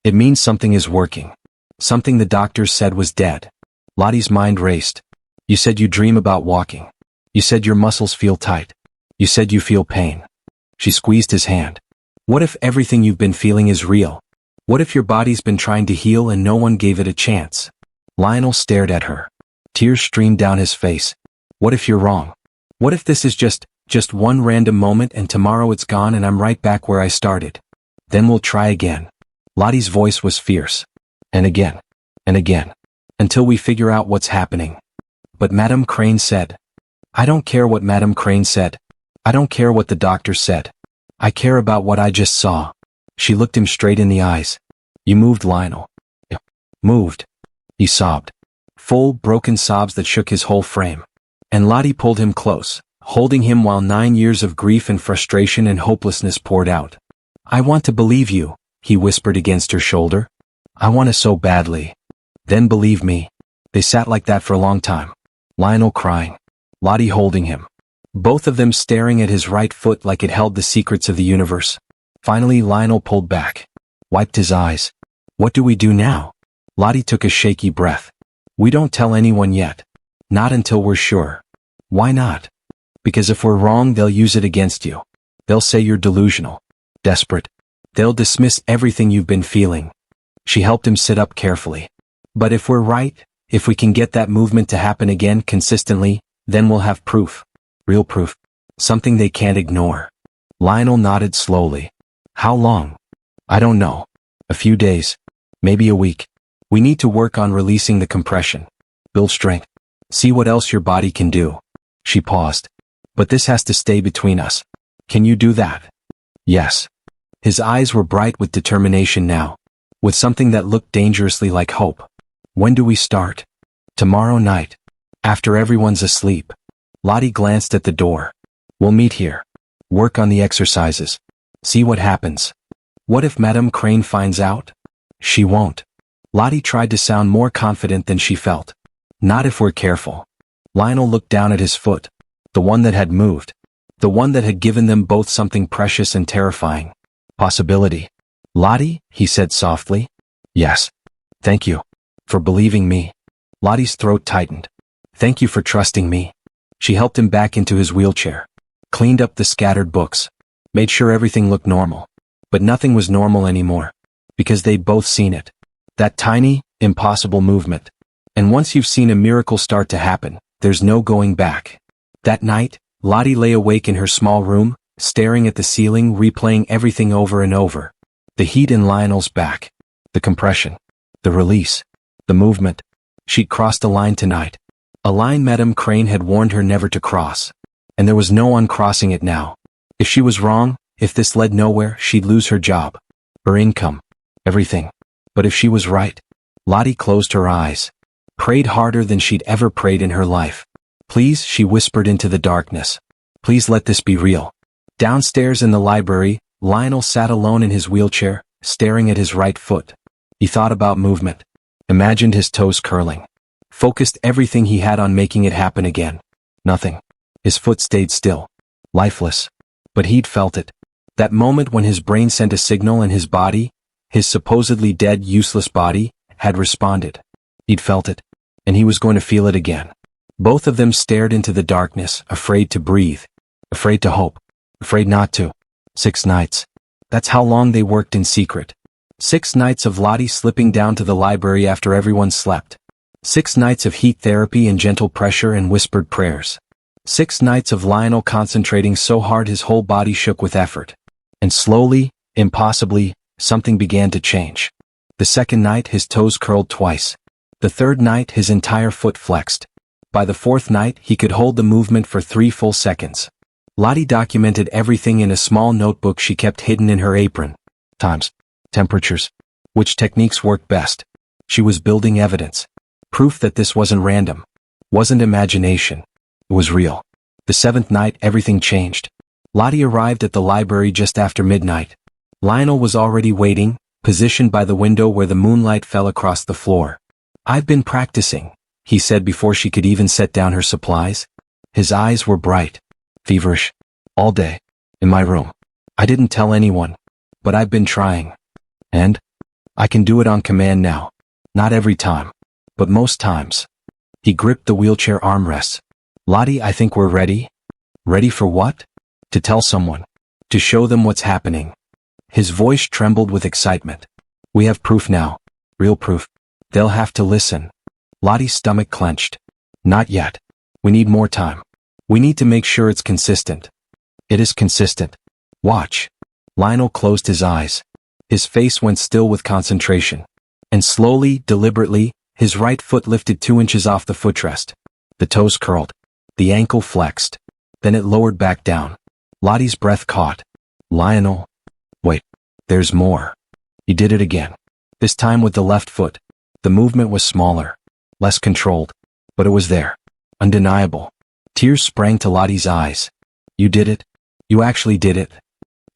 It means something is working. Something the doctors said was dead. Lottie's mind raced. You said you dream about walking. You said your muscles feel tight. You said you feel pain. She squeezed his hand. What if everything you've been feeling is real? What if your body's been trying to heal and no one gave it a chance? Lionel stared at her. Tears streamed down his face. What if you're wrong? What if this is just Just one random moment and tomorrow it's gone and I'm right back where I started. Then we'll try again. Lottie's voice was fierce. And again. And again. Until we figure out what's happening. But Madame Crane said. I don't care what Madame Crane said. I don't care what the doctor said. I care about what I just saw. She looked him straight in the eyes. You moved, Lionel. Moved. He sobbed. Full, broken sobs that shook his whole frame. And Lottie pulled him close, holding him while 9 years of grief and frustration and hopelessness poured out. I want to believe you, he whispered against her shoulder. I want to so badly. Then believe me. They sat like that for a long time. Lionel crying. Lottie holding him. Both of them staring at his right foot like it held the secrets of the universe. Finally Lionel pulled back. Wiped his eyes. What do we do now? Lottie took a shaky breath. We don't tell anyone yet. Not until we're sure. Why not? Because if we're wrong they'll use it against you. They'll say you're delusional. Desperate. They'll dismiss everything you've been feeling. She helped him sit up carefully. But if we're right, if we can get that movement to happen again consistently, then we'll have proof. Real proof. Something they can't ignore. Lionel nodded slowly. How long? I don't know. A few days. Maybe a week. We need to work on releasing the compression. Build strength. See what else your body can do. She paused. But this has to stay between us. Can you do that? Yes. His eyes were bright with determination now. With something that looked dangerously like hope. When do we start? Tomorrow night. After everyone's asleep. Lottie glanced at the door. We'll meet here. Work on the exercises. See what happens. What if Madame Crane finds out? She won't. Lottie tried to sound more confident than she felt. Not if we're careful. Lionel looked down at his foot. The one that had moved. The one that had given them both something precious and terrifying. Possibility. Lottie, he said softly. Yes. Thank you. For believing me. Lottie's throat tightened. Thank you for trusting me. She helped him back into his wheelchair. Cleaned up the scattered books. Made sure everything looked normal. But nothing was normal anymore. Because they'd both seen it. That tiny, impossible movement. And once you've seen a miracle start to happen, there's no going back. That night, Lottie lay awake in her small room, staring at the ceiling, replaying everything over and over. The heat in Lionel's back. The compression. The release. The movement. She'd crossed a line tonight. A line Madame Crane had warned her never to cross. And there was no uncrossing it now. If she was wrong, if this led nowhere, she'd lose her job. Her income. Everything. But if she was right, Lottie closed her eyes. Prayed harder than she'd ever prayed in her life. Please, she whispered into the darkness. Please let this be real. Downstairs in the library, Lionel sat alone in his wheelchair, staring at his right foot. He thought about movement. Imagined his toes curling. Focused everything he had on making it happen again. Nothing. His foot stayed still. Lifeless. But he'd felt it. That moment when his brain sent a signal and his body, his supposedly dead, useless body, had responded. He'd felt it. And he was going to feel it again. Both of them stared into the darkness, afraid to breathe. Afraid to hope. Afraid not to. 6 nights. That's how long they worked in secret. 6 nights of Lottie slipping down to the library after everyone slept. 6 nights of heat therapy and gentle pressure and whispered prayers. 6 nights of Lionel concentrating so hard his whole body shook with effort. And slowly, impossibly, something began to change. The second night his toes curled twice. The third night his entire foot flexed. By the fourth night he could hold the movement for 3 full seconds. Lottie documented everything in a small notebook she kept hidden in her apron. Times. Temperatures. Which techniques worked best. She was building evidence. Proof that this wasn't random. Wasn't imagination. It was real. The 7th night everything changed. Lottie arrived at the library just after midnight. Lionel was already waiting, positioned by the window where the moonlight fell across the floor. I've been practicing, he said before she could even set down her supplies. His eyes were bright. Feverish. All day. In my room. I didn't tell anyone. But I've been trying. And? I can do it on command now. Not every time. But most times. He gripped the wheelchair armrests. Lottie, I think we're ready. Ready for what? To tell someone. To show them what's happening. His voice trembled with excitement. We have proof now. Real proof. They'll have to listen. Lottie's stomach clenched. Not yet. We need more time. We need to make sure it's consistent. It is consistent. Watch. Lionel closed his eyes. His face went still with concentration. And slowly, deliberately, his right foot lifted 2 inches off the footrest. The toes curled. The ankle flexed. Then it lowered back down. Lottie's breath caught. Lionel. Wait. There's more. He did it again. This time with the left foot. The movement was smaller. Less controlled. But it was there. Undeniable. Tears sprang to Lottie's eyes. You did it? You actually did it?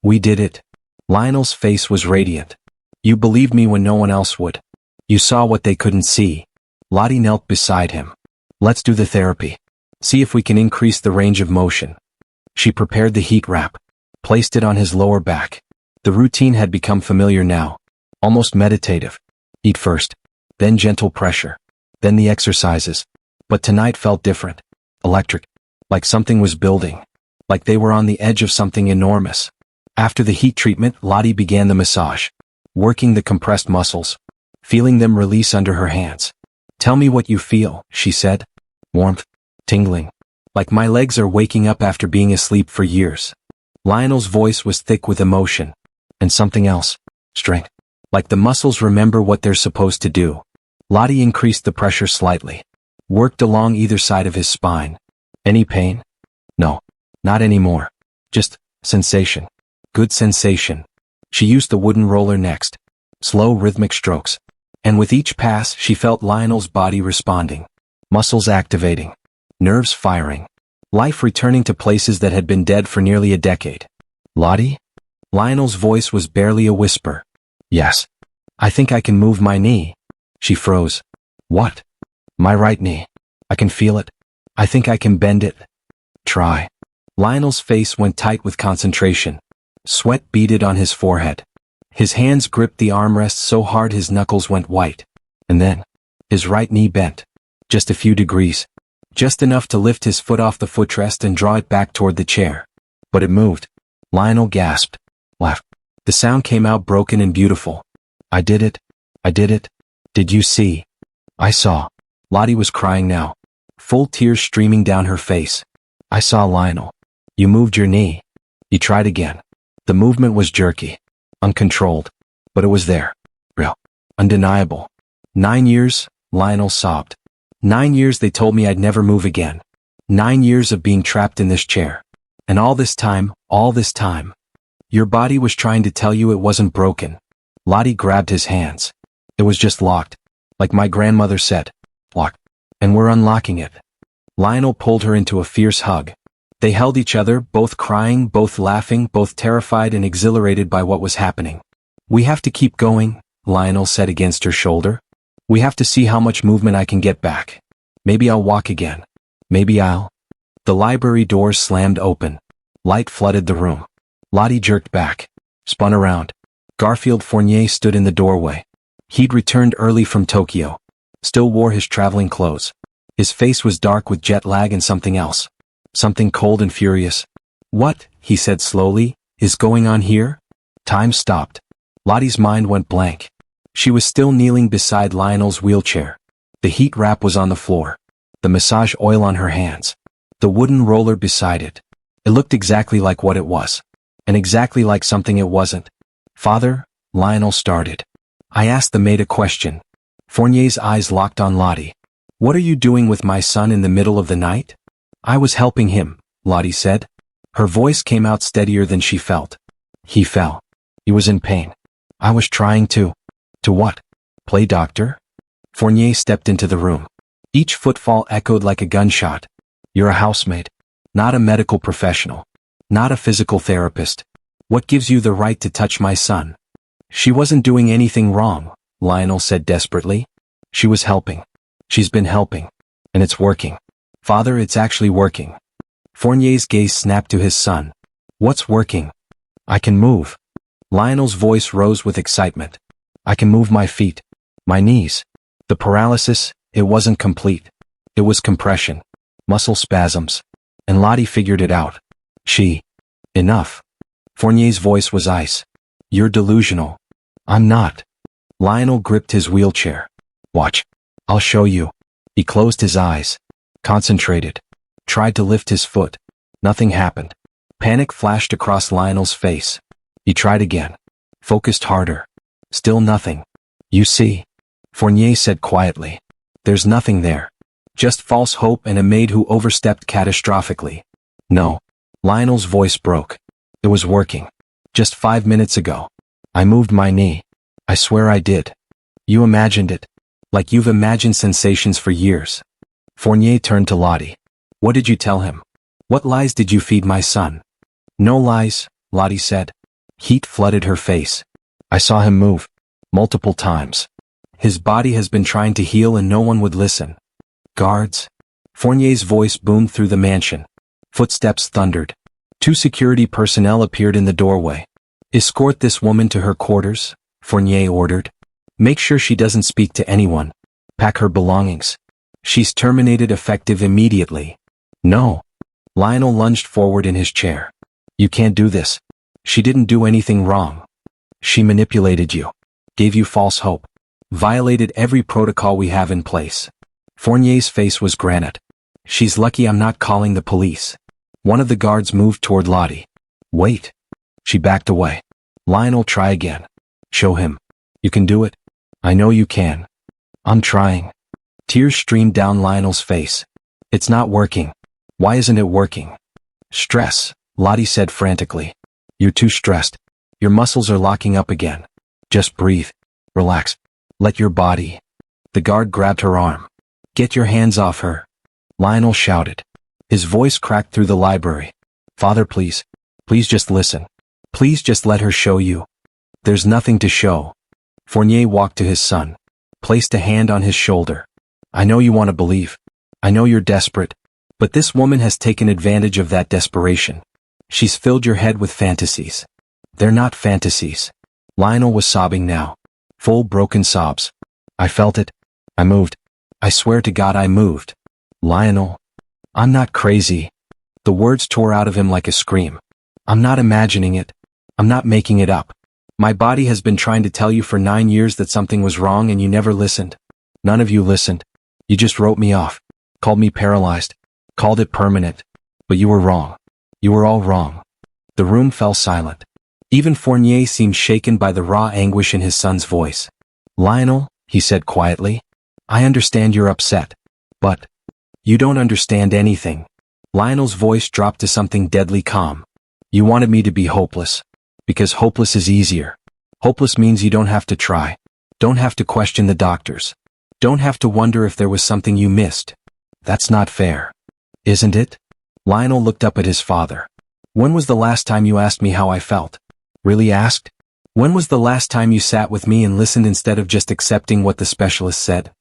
We did it. Lionel's face was radiant. You believed me when no one else would. You saw what they couldn't see. Lottie knelt beside him. Let's do the therapy. See if we can increase the range of motion. She prepared the heat wrap. Placed it on his lower back. The routine had become familiar now. Almost meditative. Heat first. Then gentle pressure. Then the exercises. But tonight felt different. Electric. Like something was building. Like they were on the edge of something enormous. After the heat treatment, Lottie began the massage. Working the compressed muscles. Feeling them release under her hands. Tell me what you feel, she said. Warmth. Tingling. Like my legs are waking up after being asleep for years. Lionel's voice was thick with emotion. And something else. Strength. Like the muscles remember what they're supposed to do. Lottie increased the pressure slightly. Worked along either side of his spine. Any pain? No. Not anymore. Just sensation. Good sensation. She used the wooden roller next. Slow rhythmic strokes. And with each pass she felt Lionel's body responding. Muscles activating. Nerves firing. Life returning to places that had been dead for nearly a decade. Lottie? Lionel's voice was barely a whisper. Yes. I think I can move my knee. She froze. What? My right knee. I can feel it. I think I can bend it. Try. Lionel's face went tight with concentration. Sweat beaded on his forehead. His hands gripped the armrest so hard his knuckles went white. And then, his right knee bent. Just a few degrees. Just enough to lift his foot off the footrest and draw it back toward the chair. But it moved. Lionel gasped. Laughed. The sound came out broken and beautiful. I did it. I did it. Did you see? I saw. Lottie was crying now. Full tears streaming down her face. I saw Lionel. You moved your knee. He tried again. The movement was jerky. Uncontrolled. But it was there. Real. Undeniable. 9 years, Lionel sobbed. 9 years they told me I'd never move again. 9 years of being trapped in this chair. And all this time, your body was trying to tell you it wasn't broken. Lottie grabbed his hands. It was just locked. Like my grandmother said. Locked. And we're unlocking it. Lionel pulled her into a fierce hug. They held each other, both crying, both laughing, both terrified and exhilarated by what was happening. We have to keep going, Lionel said against her shoulder. We have to see how much movement I can get back. Maybe I'll walk again. Maybe I'll... The library doors slammed open. Light flooded the room. Lottie jerked back. Spun around. Garfield Fournier stood in the doorway. He'd returned early from Tokyo. Still wore his traveling clothes. His face was dark with jet lag and something else. Something cold and furious. What, he said slowly, is going on here? Time stopped. Lottie's mind went blank. She was still kneeling beside Lionel's wheelchair. The heat wrap was on the floor. The massage oil on her hands. The wooden roller beside it. It looked exactly like what it was. And exactly like something it wasn't. Father, Lionel started. I asked the maid a question. Fournier's eyes locked on Lottie. What are you doing with my son in the middle of the night? I was helping him, Lottie said. Her voice came out steadier than she felt. He fell. He was in pain. I was trying to... To what? Play doctor? Fournier stepped into the room. Each footfall echoed like a gunshot. You're a housemaid. Not a medical professional. Not a physical therapist. What gives you the right to touch my son? She wasn't doing anything wrong, Lionel said desperately. She was helping. She's been helping. And it's working. Father, it's actually working. Fournier's gaze snapped to his son. What's working? I can move. Lionel's voice rose with excitement. I can move my feet. My knees. The paralysis, it wasn't complete. It was compression. Muscle spasms. And Lottie figured it out. Enough. Fournier's voice was ice. You're delusional. I'm not. Lionel gripped his wheelchair. Watch. I'll show you. He closed his eyes. Concentrated. Tried to lift his foot. Nothing happened. Panic flashed across Lionel's face. He tried again. Focused harder. Still nothing. You see, Fournier said quietly. There's nothing there. Just false hope and a maid who overstepped catastrophically. No. Lionel's voice broke. It was working. Just 5 minutes ago. I moved my knee. I swear I did. You imagined it. Like you've imagined sensations for years. Fournier turned to Lottie. What did you tell him? What lies did you feed my son? No lies, Lottie said. Heat flooded her face. I saw him move. Multiple times. His body has been trying to heal and no one would listen. Guards? Fournier's voice boomed through the mansion. Footsteps thundered. 2 security personnel appeared in the doorway. Escort this woman to her quarters, Fournier ordered. Make sure she doesn't speak to anyone. Pack her belongings. She's terminated effective immediately. No. Lionel lunged forward in his chair. You can't do this. She didn't do anything wrong. She manipulated you. Gave you false hope. Violated every protocol we have in place. Fournier's face was granite. She's lucky I'm not calling the police. One of the guards moved toward Lottie. Wait. She backed away. Lionel, try again. Show him. You can do it. I know you can. I'm trying. Tears streamed down Lionel's face. It's not working. Why isn't it working? Stress, Lottie said frantically. You're too stressed. Your muscles are locking up again. Just breathe. Relax. Let your body. The guard grabbed her arm. Get your hands off her. Lionel shouted. His voice cracked through the library. Father, please. Please just listen. Please just let her show you. There's nothing to show. Fournier walked to his son. Placed a hand on his shoulder. I know you want to believe. I know you're desperate. But this woman has taken advantage of that desperation. She's filled your head with fantasies. They're not fantasies. Lionel was sobbing now. Full broken sobs. I felt it. I moved. I swear to God I moved. Lionel. I'm not crazy. The words tore out of him like a scream. I'm not imagining it. I'm not making it up. My body has been trying to tell you for 9 years that something was wrong and you never listened. None of you listened. You just wrote me off. Called me paralyzed. Called it permanent. But you were wrong. You were all wrong. The room fell silent. Even Fournier seemed shaken by the raw anguish in his son's voice. Lionel, he said quietly, I understand you're upset. But you don't understand anything. Lionel's voice dropped to something deadly calm. You wanted me to be hopeless. Because hopeless is easier. Hopeless means you don't have to try. Don't have to question the doctors. Don't have to wonder if there was something you missed. That's not fair. Isn't it? Lionel looked up at his father. When was the last time you asked me how I felt? Really asked? When was the last time you sat with me and listened instead of just accepting what the specialist said?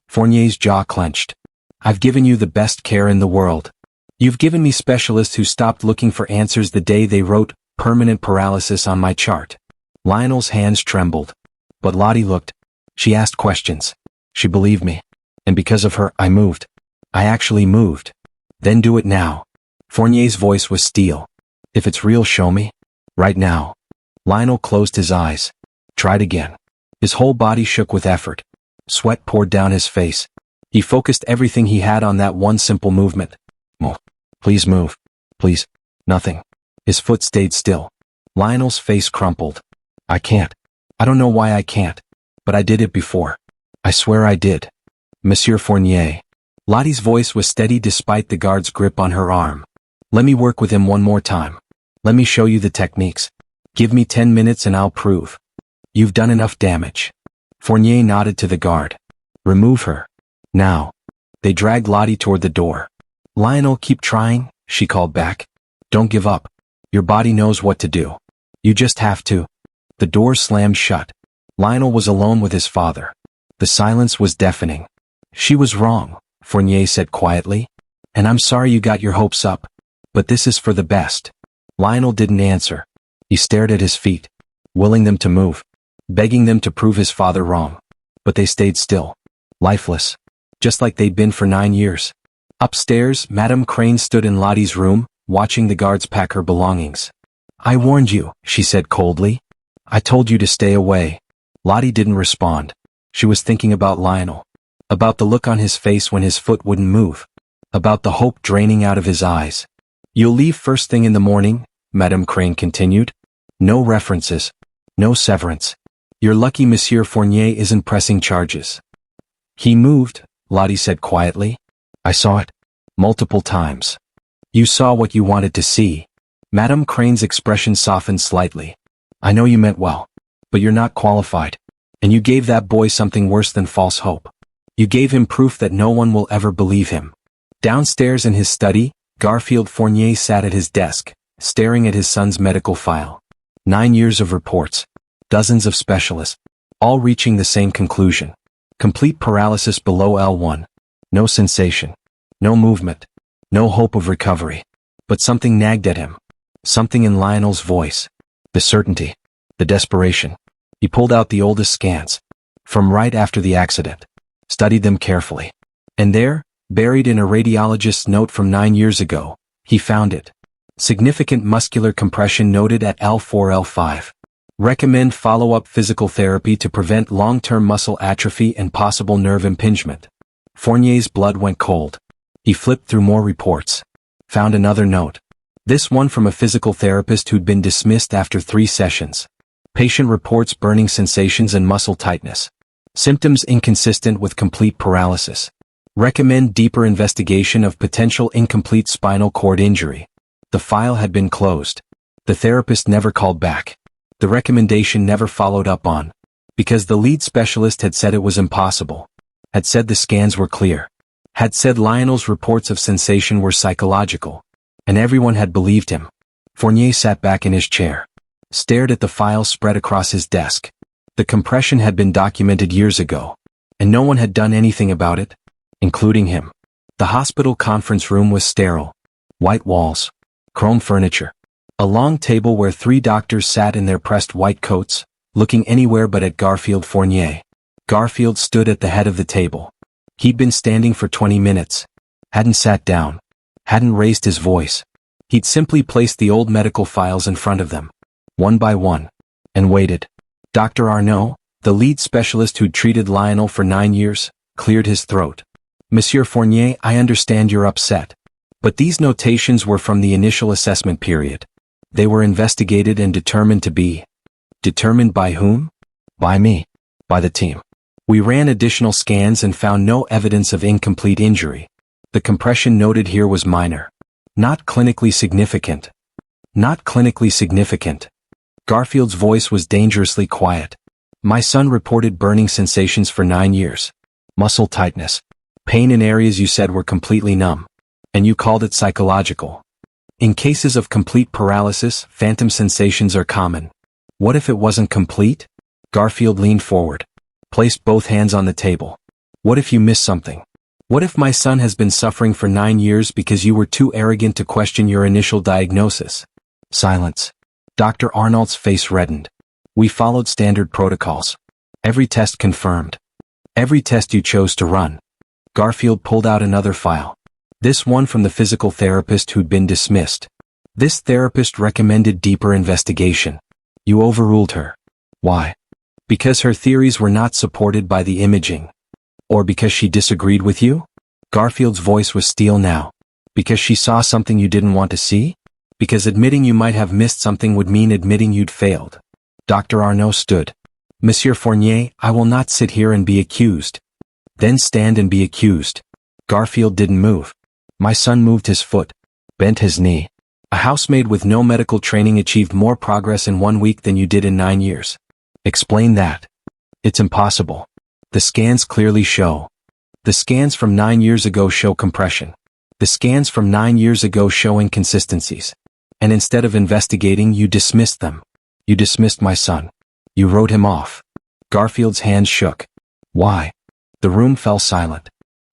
Fournier's jaw clenched. I've given you the best care in the world. You've given me specialists who stopped looking for answers the day they wrote permanent paralysis on my chart. Lionel's hands trembled. But Lottie looked. She asked questions. She believed me. And because of her, I moved. I actually moved. Then do it now. Fournier's voice was steel. If it's real, show me. Right now. Lionel closed his eyes. Tried again. His whole body shook with effort. Sweat poured down his face. He focused everything he had on that one simple movement. Move. Please move. Please. Nothing. His foot stayed still. Lionel's face crumpled. I can't. I don't know why I can't. But I did it before. I swear I did. Monsieur Fournier. Lottie's voice was steady despite the guard's grip on her arm. Let me work with him one more time. Let me show you the techniques. Give me 10 minutes and I'll prove. You've done enough damage. Fournier nodded to the guard. Remove her. Now. They dragged Lottie toward the door. Lionel, keep trying, she called back. Don't give up. Your body knows what to do. You just have to. The door slammed shut. Lionel was alone with his father. The silence was deafening. She was wrong, Fournier said quietly. And I'm sorry you got your hopes up. But this is for the best. Lionel didn't answer. He stared at his feet, willing them to move, begging them to prove his father wrong. But they stayed still, lifeless, just like they'd been for 9 years. Upstairs, Madame Crane stood in Lottie's room, watching the guards pack her belongings. I warned you, she said coldly. I told you to stay away. Lottie didn't respond. She was thinking about Lionel, about the look on his face when his foot wouldn't move, about the hope draining out of his eyes. You'll leave first thing in the morning, Madame Crane continued. No references. No severance. You're lucky Monsieur Fournier isn't pressing charges. He moved, Lottie said quietly. I saw it. Multiple times. You saw what you wanted to see. Madame Crane's expression softened slightly. I know you meant well. But you're not qualified. And you gave that boy something worse than false hope. You gave him proof that no one will ever believe him. Downstairs in his study, Garfield Fournier sat at his desk, staring at his son's medical file. 9 years of reports. Dozens of specialists. All reaching the same conclusion. Complete paralysis below L1. No sensation. No movement. No hope of recovery. But something nagged at him. Something in Lionel's voice. The certainty. The desperation. He pulled out the oldest scans. From right after the accident. Studied them carefully. And there, buried in a radiologist's note from 9 years ago, he found it. Significant muscular compression noted at L4-L5. Recommend follow-up physical therapy to prevent long-term muscle atrophy and possible nerve impingement. Fournier's blood went cold. He flipped through more reports. Found another note. This one from a physical therapist who'd been dismissed after 3 sessions. Patient reports burning sensations and muscle tightness. Symptoms inconsistent with complete paralysis. Recommend deeper investigation of potential incomplete spinal cord injury. The file had been closed. The therapist never called back. The recommendation never followed up on. Because the lead specialist had said it was impossible. Had said the scans were clear. Had said Lionel's reports of sensation were psychological. And everyone had believed him. Fournier sat back in his chair. Stared at the file spread across his desk. The compression had been documented years ago. And no one had done anything about it. Including him. The hospital conference room was sterile. White walls. Chrome furniture. A long table where 3 doctors sat in their pressed white coats, looking anywhere but at Garfield Fournier. Garfield stood at the head of the table. He'd been standing for 20 minutes. Hadn't sat down. Hadn't raised his voice. He'd simply placed the old medical files in front of them. One by one. And waited. Dr. Arnaud, the lead specialist who'd treated Lionel for 9 years, cleared his throat. Monsieur Fournier, I understand you're upset. But these notations were from the initial assessment period. They were investigated and determined to be. Determined by whom? By me. By the team. We ran additional scans and found no evidence of incomplete injury. The compression noted here was minor. Not clinically significant. Not clinically significant. Garfield's voice was dangerously quiet. My son reported burning sensations for 9 years. Muscle tightness. Pain in areas you said were completely numb. And you called it psychological. In cases of complete paralysis, phantom sensations are common. What if it wasn't complete? Garfield leaned forward. Placed both hands on the table. What if you missed something? What if my son has been suffering for 9 years because you were too arrogant to question your initial diagnosis? Silence. Dr. Arnault's face reddened. We followed standard protocols. Every test confirmed. Every test you chose to run. Garfield pulled out another file. This one from the physical therapist who'd been dismissed. This therapist recommended deeper investigation. You overruled her. Why? Because her theories were not supported by the imaging. Or because she disagreed with you? Garfield's voice was steel now. Because she saw something you didn't want to see? Because admitting you might have missed something would mean admitting you'd failed. Dr. Arnaud stood. Monsieur Fournier, I will not sit here and be accused. Then stand and be accused. Garfield didn't move. My son moved his foot. Bent his knee. A housemaid with no medical training achieved more progress in 1 week than you did in 9 years. Explain that. It's impossible. The scans clearly show. The scans from 9 years ago show compression. The scans from 9 years ago show inconsistencies. And instead of investigating, you dismissed them. You dismissed my son. You wrote him off. Garfield's hands shook. Why? The room fell silent.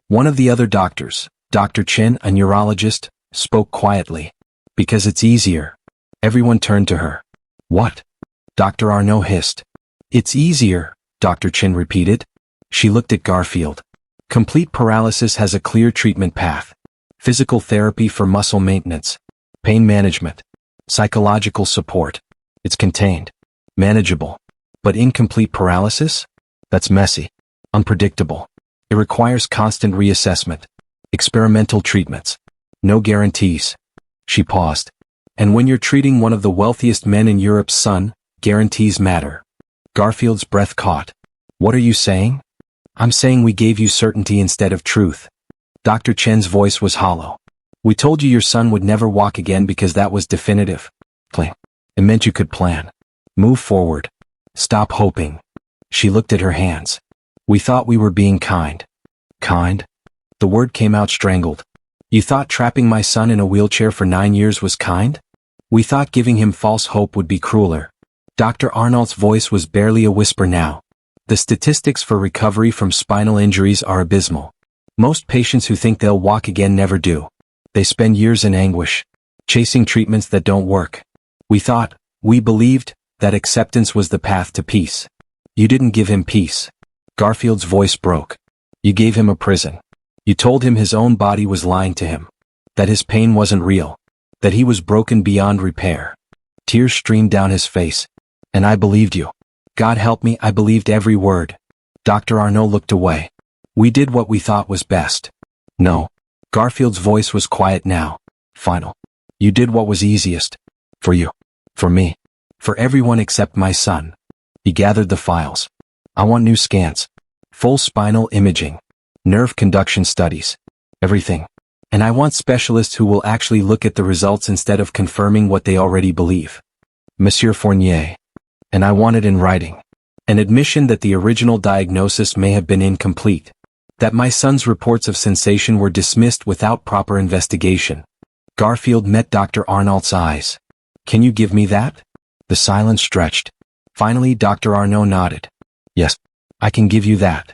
One of the other doctors, Dr. Chin, a neurologist, spoke quietly. Because it's easier. Everyone turned to her. What? Dr. Arnaud hissed. It's easier, Dr. Chin repeated. She looked at Garfield. Complete paralysis has a clear treatment path. Physical therapy for muscle maintenance. Pain management. Psychological support. It's contained. Manageable. But incomplete paralysis? That's messy. Unpredictable. It requires constant reassessment. Experimental treatments. No guarantees. She paused. And when you're treating one of the wealthiest men in Europe's son, guarantees matter. Garfield's breath caught. What are you saying? I'm saying we gave you certainty instead of truth. Dr. Chen's voice was hollow. We told you your son would never walk again because that was definitive. It meant you could plan. Move forward. Stop hoping. She looked at her hands. We thought we were being kind. Kind? The word came out strangled. You thought trapping my son in a wheelchair for 9 years was kind? We thought giving him false hope would be crueler. Dr. Arnault's voice was barely a whisper now. The statistics for recovery from spinal injuries are abysmal. Most patients who think they'll walk again never do. They spend years in anguish, chasing treatments that don't work. We believed, that acceptance was the path to peace. You didn't give him peace. Garfield's voice broke. You gave him a prison. You told him his own body was lying to him. That his pain wasn't real. That he was broken beyond repair. Tears streamed down his face. And I believed you. God help me, I believed every word. Dr. Arnault looked away. We did what we thought was best. No. Garfield's voice was quiet now. Final. You did what was easiest. For you. For me. For everyone except my son. He gathered the files. I want new scans. Full spinal imaging. Nerve conduction studies. Everything. And I want specialists who will actually look at the results instead of confirming what they already believe. Monsieur Fournier. And I want it in writing. An admission that the original diagnosis may have been incomplete. That my son's reports of sensation were dismissed without proper investigation. Garfield met Dr. Arnault's eyes. Can you give me that? The silence stretched. Finally, Dr. Arnault nodded. Yes, I can give you that.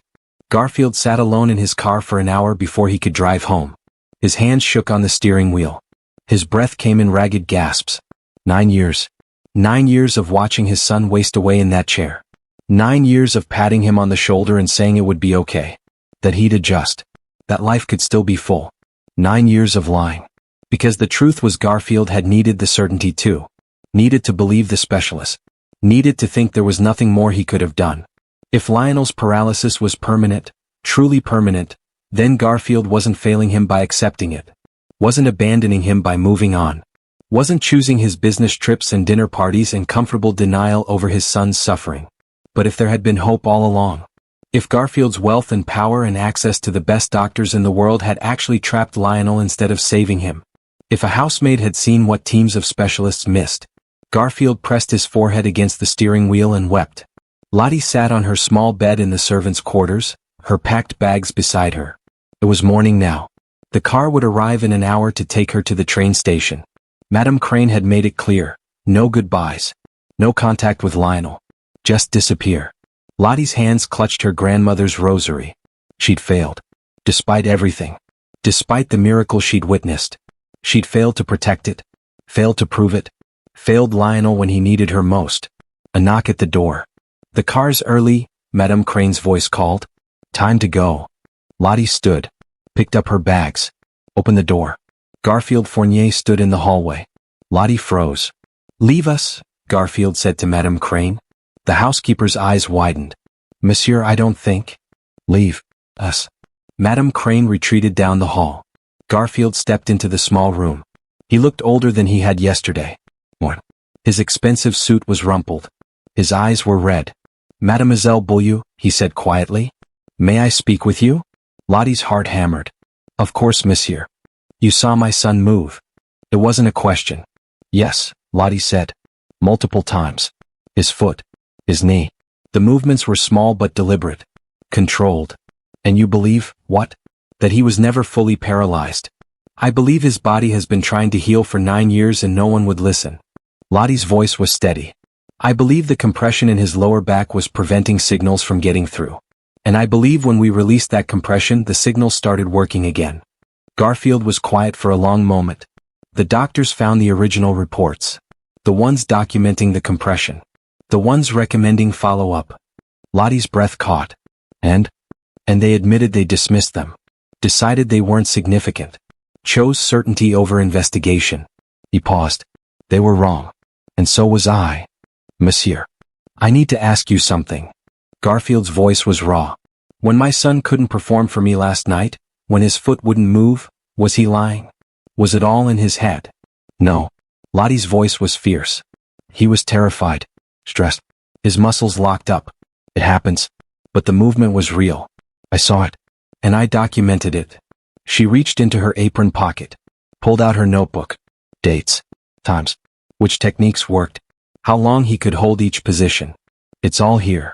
Garfield sat alone in his car for an hour before he could drive home. His hands shook on the steering wheel. His breath came in ragged gasps. 9 years. 9 years of watching his son waste away in that chair. 9 years of patting him on the shoulder and saying it would be okay. That he'd adjust. That life could still be full. 9 years of lying. Because the truth was Garfield had needed the certainty too. Needed to believe the specialist. Needed to think there was nothing more he could have done. If Lionel's paralysis was permanent, truly permanent, then Garfield wasn't failing him by accepting it. Wasn't abandoning him by moving on. Wasn't choosing his business trips and dinner parties in comfortable denial over his son's suffering. But if there had been hope all along. If Garfield's wealth and power and access to the best doctors in the world had actually trapped Lionel instead of saving him. If a housemaid had seen what teams of specialists missed. Garfield pressed his forehead against the steering wheel and wept. Lottie sat on her small bed in the servants' quarters, her packed bags beside her. It was morning now. The car would arrive in an hour to take her to the train station. Madame Crane had made it clear. No goodbyes. No contact with Lionel. Just disappear. Lottie's hands clutched her grandmother's rosary. She'd failed. Despite everything. Despite the miracle she'd witnessed. She'd failed to protect it. Failed to prove it. Failed Lionel when he needed her most. A knock at the door. The car's early, Madame Crane's voice called. Time to go. Lottie stood. Picked up her bags. Opened the door. Garfield Fournier stood in the hallway. Lottie froze. Leave us, Garfield said to Madame Crane. The housekeeper's eyes widened. Monsieur, I don't think. Leave us. Madame Crane retreated down the hall. Garfield stepped into the small room. He looked older than he had yesterday. His expensive suit was rumpled. His eyes were red. Mademoiselle Beaulieu, he said quietly. May I speak with you? Lottie's heart hammered. Of course, monsieur. You saw my son move. It wasn't a question. Yes, Lottie said. Multiple times. His foot. His knee. The movements were small but deliberate. Controlled. And you believe, what? That he was never fully paralyzed. I believe his body has been trying to heal for 9 years and no one would listen. Lottie's voice was steady. I believe the compression in his lower back was preventing signals from getting through. And I believe when we released that compression the signals started working again. Garfield was quiet for a long moment. The doctors found the original reports. The ones documenting the compression. The ones recommending follow-up. Lottie's breath caught. And they admitted they dismissed them. Decided they weren't significant. Chose certainty over investigation. He paused. They were wrong. And so was I. Monsieur. I need to ask you something. Garfield's voice was raw. When my son couldn't perform for me last night, when his foot wouldn't move, was he lying? Was it all in his head? No. Lottie's voice was fierce. He was terrified, stressed. His muscles locked up. It happens. But the movement was real. I saw it. And I documented it. She reached into her apron pocket, pulled out her notebook. Dates. Times. Which techniques worked. How long he could hold each position. It's all here.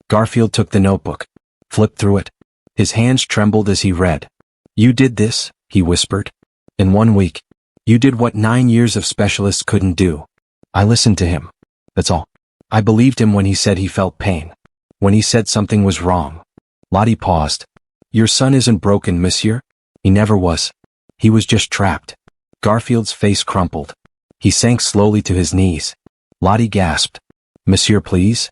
Garfield took the notebook, flipped through it. His hands trembled as he read. You did this, he whispered. In 1 week. You did what 9 years of specialists couldn't do. I listened to him. That's all. I believed him when he said he felt pain. When he said something was wrong. Lottie paused. Your son isn't broken, monsieur. He never was. He was just trapped. Garfield's face crumpled. He sank slowly to his knees. Lottie gasped. Monsieur, please?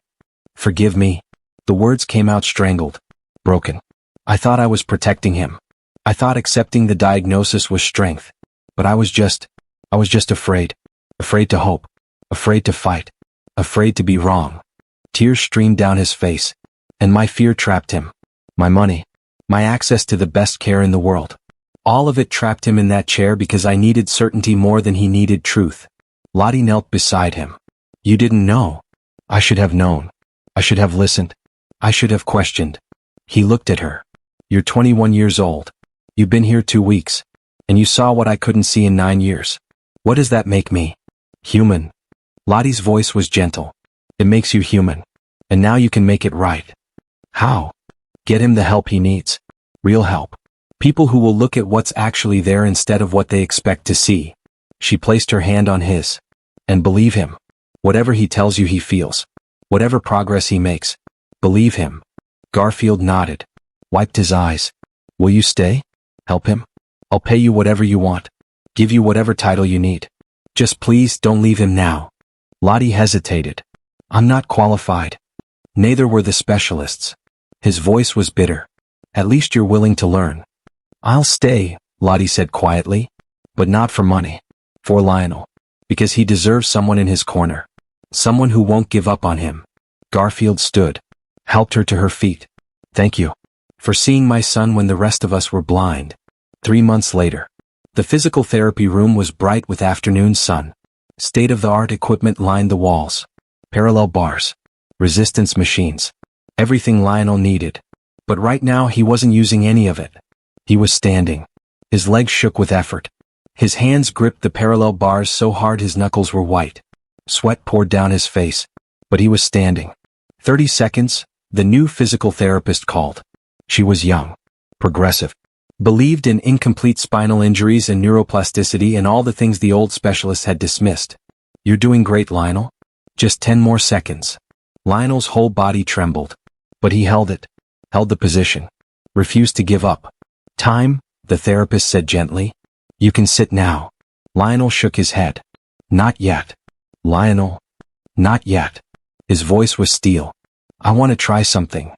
Forgive me. The words came out strangled. Broken. I thought I was protecting him. I thought accepting the diagnosis was strength. But I was just afraid. Afraid to hope. Afraid to fight. Afraid to be wrong. Tears streamed down his face. And my fear trapped him. My money. My access to the best care in the world. All of it trapped him in that chair because I needed certainty more than he needed truth. Lottie knelt beside him. You didn't know. I should have known. I should have listened. I should have questioned. He looked at her. You're 21 years old. You've been here 2 weeks. And you saw what I couldn't see in 9 years. What does that make me? Human. Lottie's voice was gentle. It makes you human. And now you can make it right. How? Get him the help he needs. Real help. People who will look at what's actually there instead of what they expect to see. She placed her hand on his. And believe him. Whatever he tells you he feels. Whatever progress he makes. Believe him. Garfield nodded. Wiped his eyes. Will you stay? Help him? I'll pay you whatever you want. Give you whatever title you need. Just please don't leave him now. Lottie hesitated. I'm not qualified. Neither were the specialists. His voice was bitter. At least you're willing to learn. I'll stay, Lottie said quietly. But not for money. For Lionel. Because he deserves someone in his corner. Someone who won't give up on him. Garfield stood. Helped her to her feet. Thank you. For seeing my son when the rest of us were blind. 3 months later. The physical therapy room was bright with afternoon sun. State-of-the-art equipment lined the walls. Parallel bars. Resistance machines. Everything Lionel needed. But right now he wasn't using any of it. He was standing. His legs shook with effort. His hands gripped the parallel bars so hard his knuckles were white. Sweat poured down his face. But he was standing. 30 seconds, the new physical therapist called. She was young. Progressive. Believed in incomplete spinal injuries and neuroplasticity and all the things the old specialists had dismissed. You're doing great, Lionel. Just 10 more seconds. Lionel's whole body trembled. But he held it. Held the position. Refused to give up. Time, the therapist said gently. You can sit now. Lionel shook his head. Not yet. Lionel. Not yet. His voice was steel. I want to try something.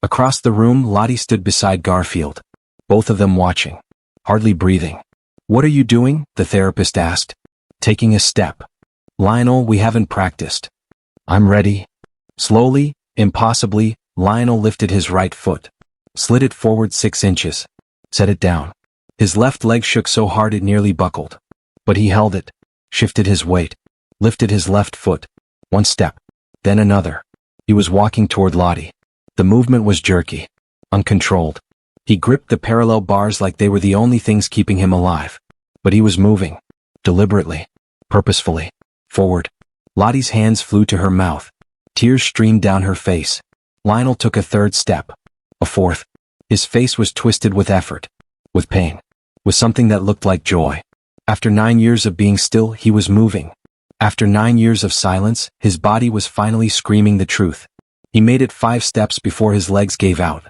Across the room, Lottie stood beside Garfield. Both of them watching. Hardly breathing. What are you doing? The therapist asked. Taking a step. Lionel, we haven't practiced. I'm ready. Slowly, impossibly, Lionel lifted his right foot. Slid it forward 6 inches. Set it down. His left leg shook so hard it nearly buckled. But he held it. Shifted his weight. Lifted his left foot. 1 step. Then another. He was walking toward Lottie. The movement was jerky. Uncontrolled. He gripped the parallel bars like they were the only things keeping him alive. But he was moving. Deliberately. Purposefully. Forward. Lottie's hands flew to her mouth. Tears streamed down her face. Lionel took a 3rd step. A 4th. His face was twisted with effort. With pain. With something that looked like joy. After 9 years of being still, he was moving. After 9 years of silence, his body was finally screaming the truth. He made it 5 steps before his legs gave out.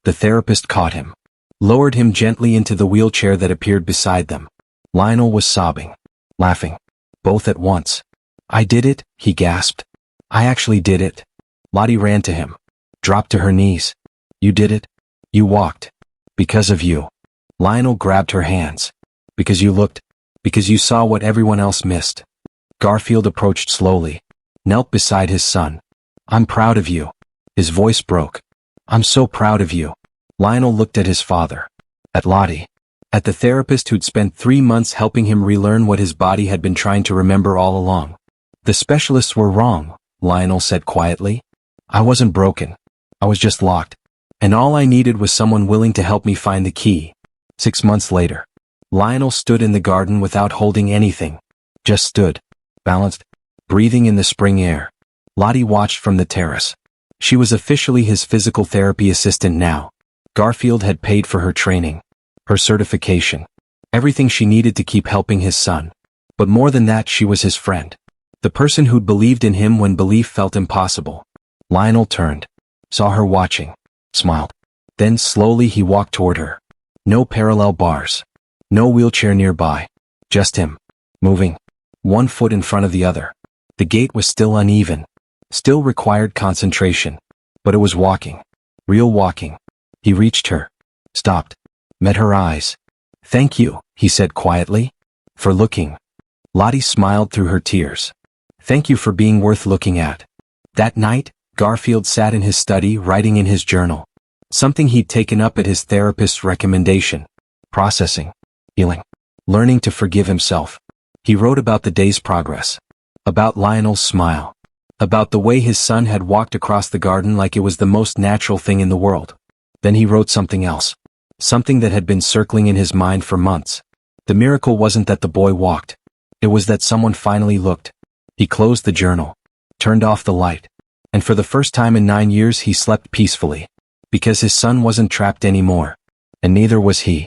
The therapist caught him. Lowered him gently into the wheelchair that appeared beside them. Lionel was sobbing. Laughing. Both at once. I did it, he gasped. I actually did it. Lottie ran to him. Dropped to her knees. You did it. You walked. Because of you. Lionel grabbed her hands. Because you looked. Because you saw what everyone else missed. Garfield approached slowly. Knelt beside his son. I'm proud of you. His voice broke. I'm so proud of you. Lionel looked at his father. At Lottie. At the therapist who'd spent 3 months helping him relearn what his body had been trying to remember all along. The specialists were wrong, Lionel said quietly. I wasn't broken. I was just locked. And all I needed was someone willing to help me find the key. 6 months later, Lionel stood in the garden without holding anything. Just stood, balanced, breathing in the spring air. Lottie watched from the terrace. She was officially his physical therapy assistant now. Garfield had paid for her training, her certification, everything she needed to keep helping his son. But more than that, she was his friend. The person who'd believed in him when belief felt impossible. Lionel turned, saw her watching, smiled. Then slowly he walked toward her. No parallel bars. No wheelchair nearby. Just him. Moving. One foot in front of the other. The gait was still uneven. Still required concentration. But it was walking. Real walking. He reached her. Stopped. Met her eyes. Thank you, he said quietly. For looking. Lottie smiled through her tears. Thank you for being worth looking at. That night, Garfield sat in his study writing in his journal. Something he'd taken up at his therapist's recommendation. Processing. Healing. Learning to forgive himself. He wrote about the day's progress. About Lionel's smile. About the way his son had walked across the garden like it was the most natural thing in the world. Then he wrote something else. Something that had been circling in his mind for months. The miracle wasn't that the boy walked. It was that someone finally looked. He closed the journal. Turned off the light. And for the first time in 9 years he slept peacefully. Because his son wasn't trapped anymore. And neither was he.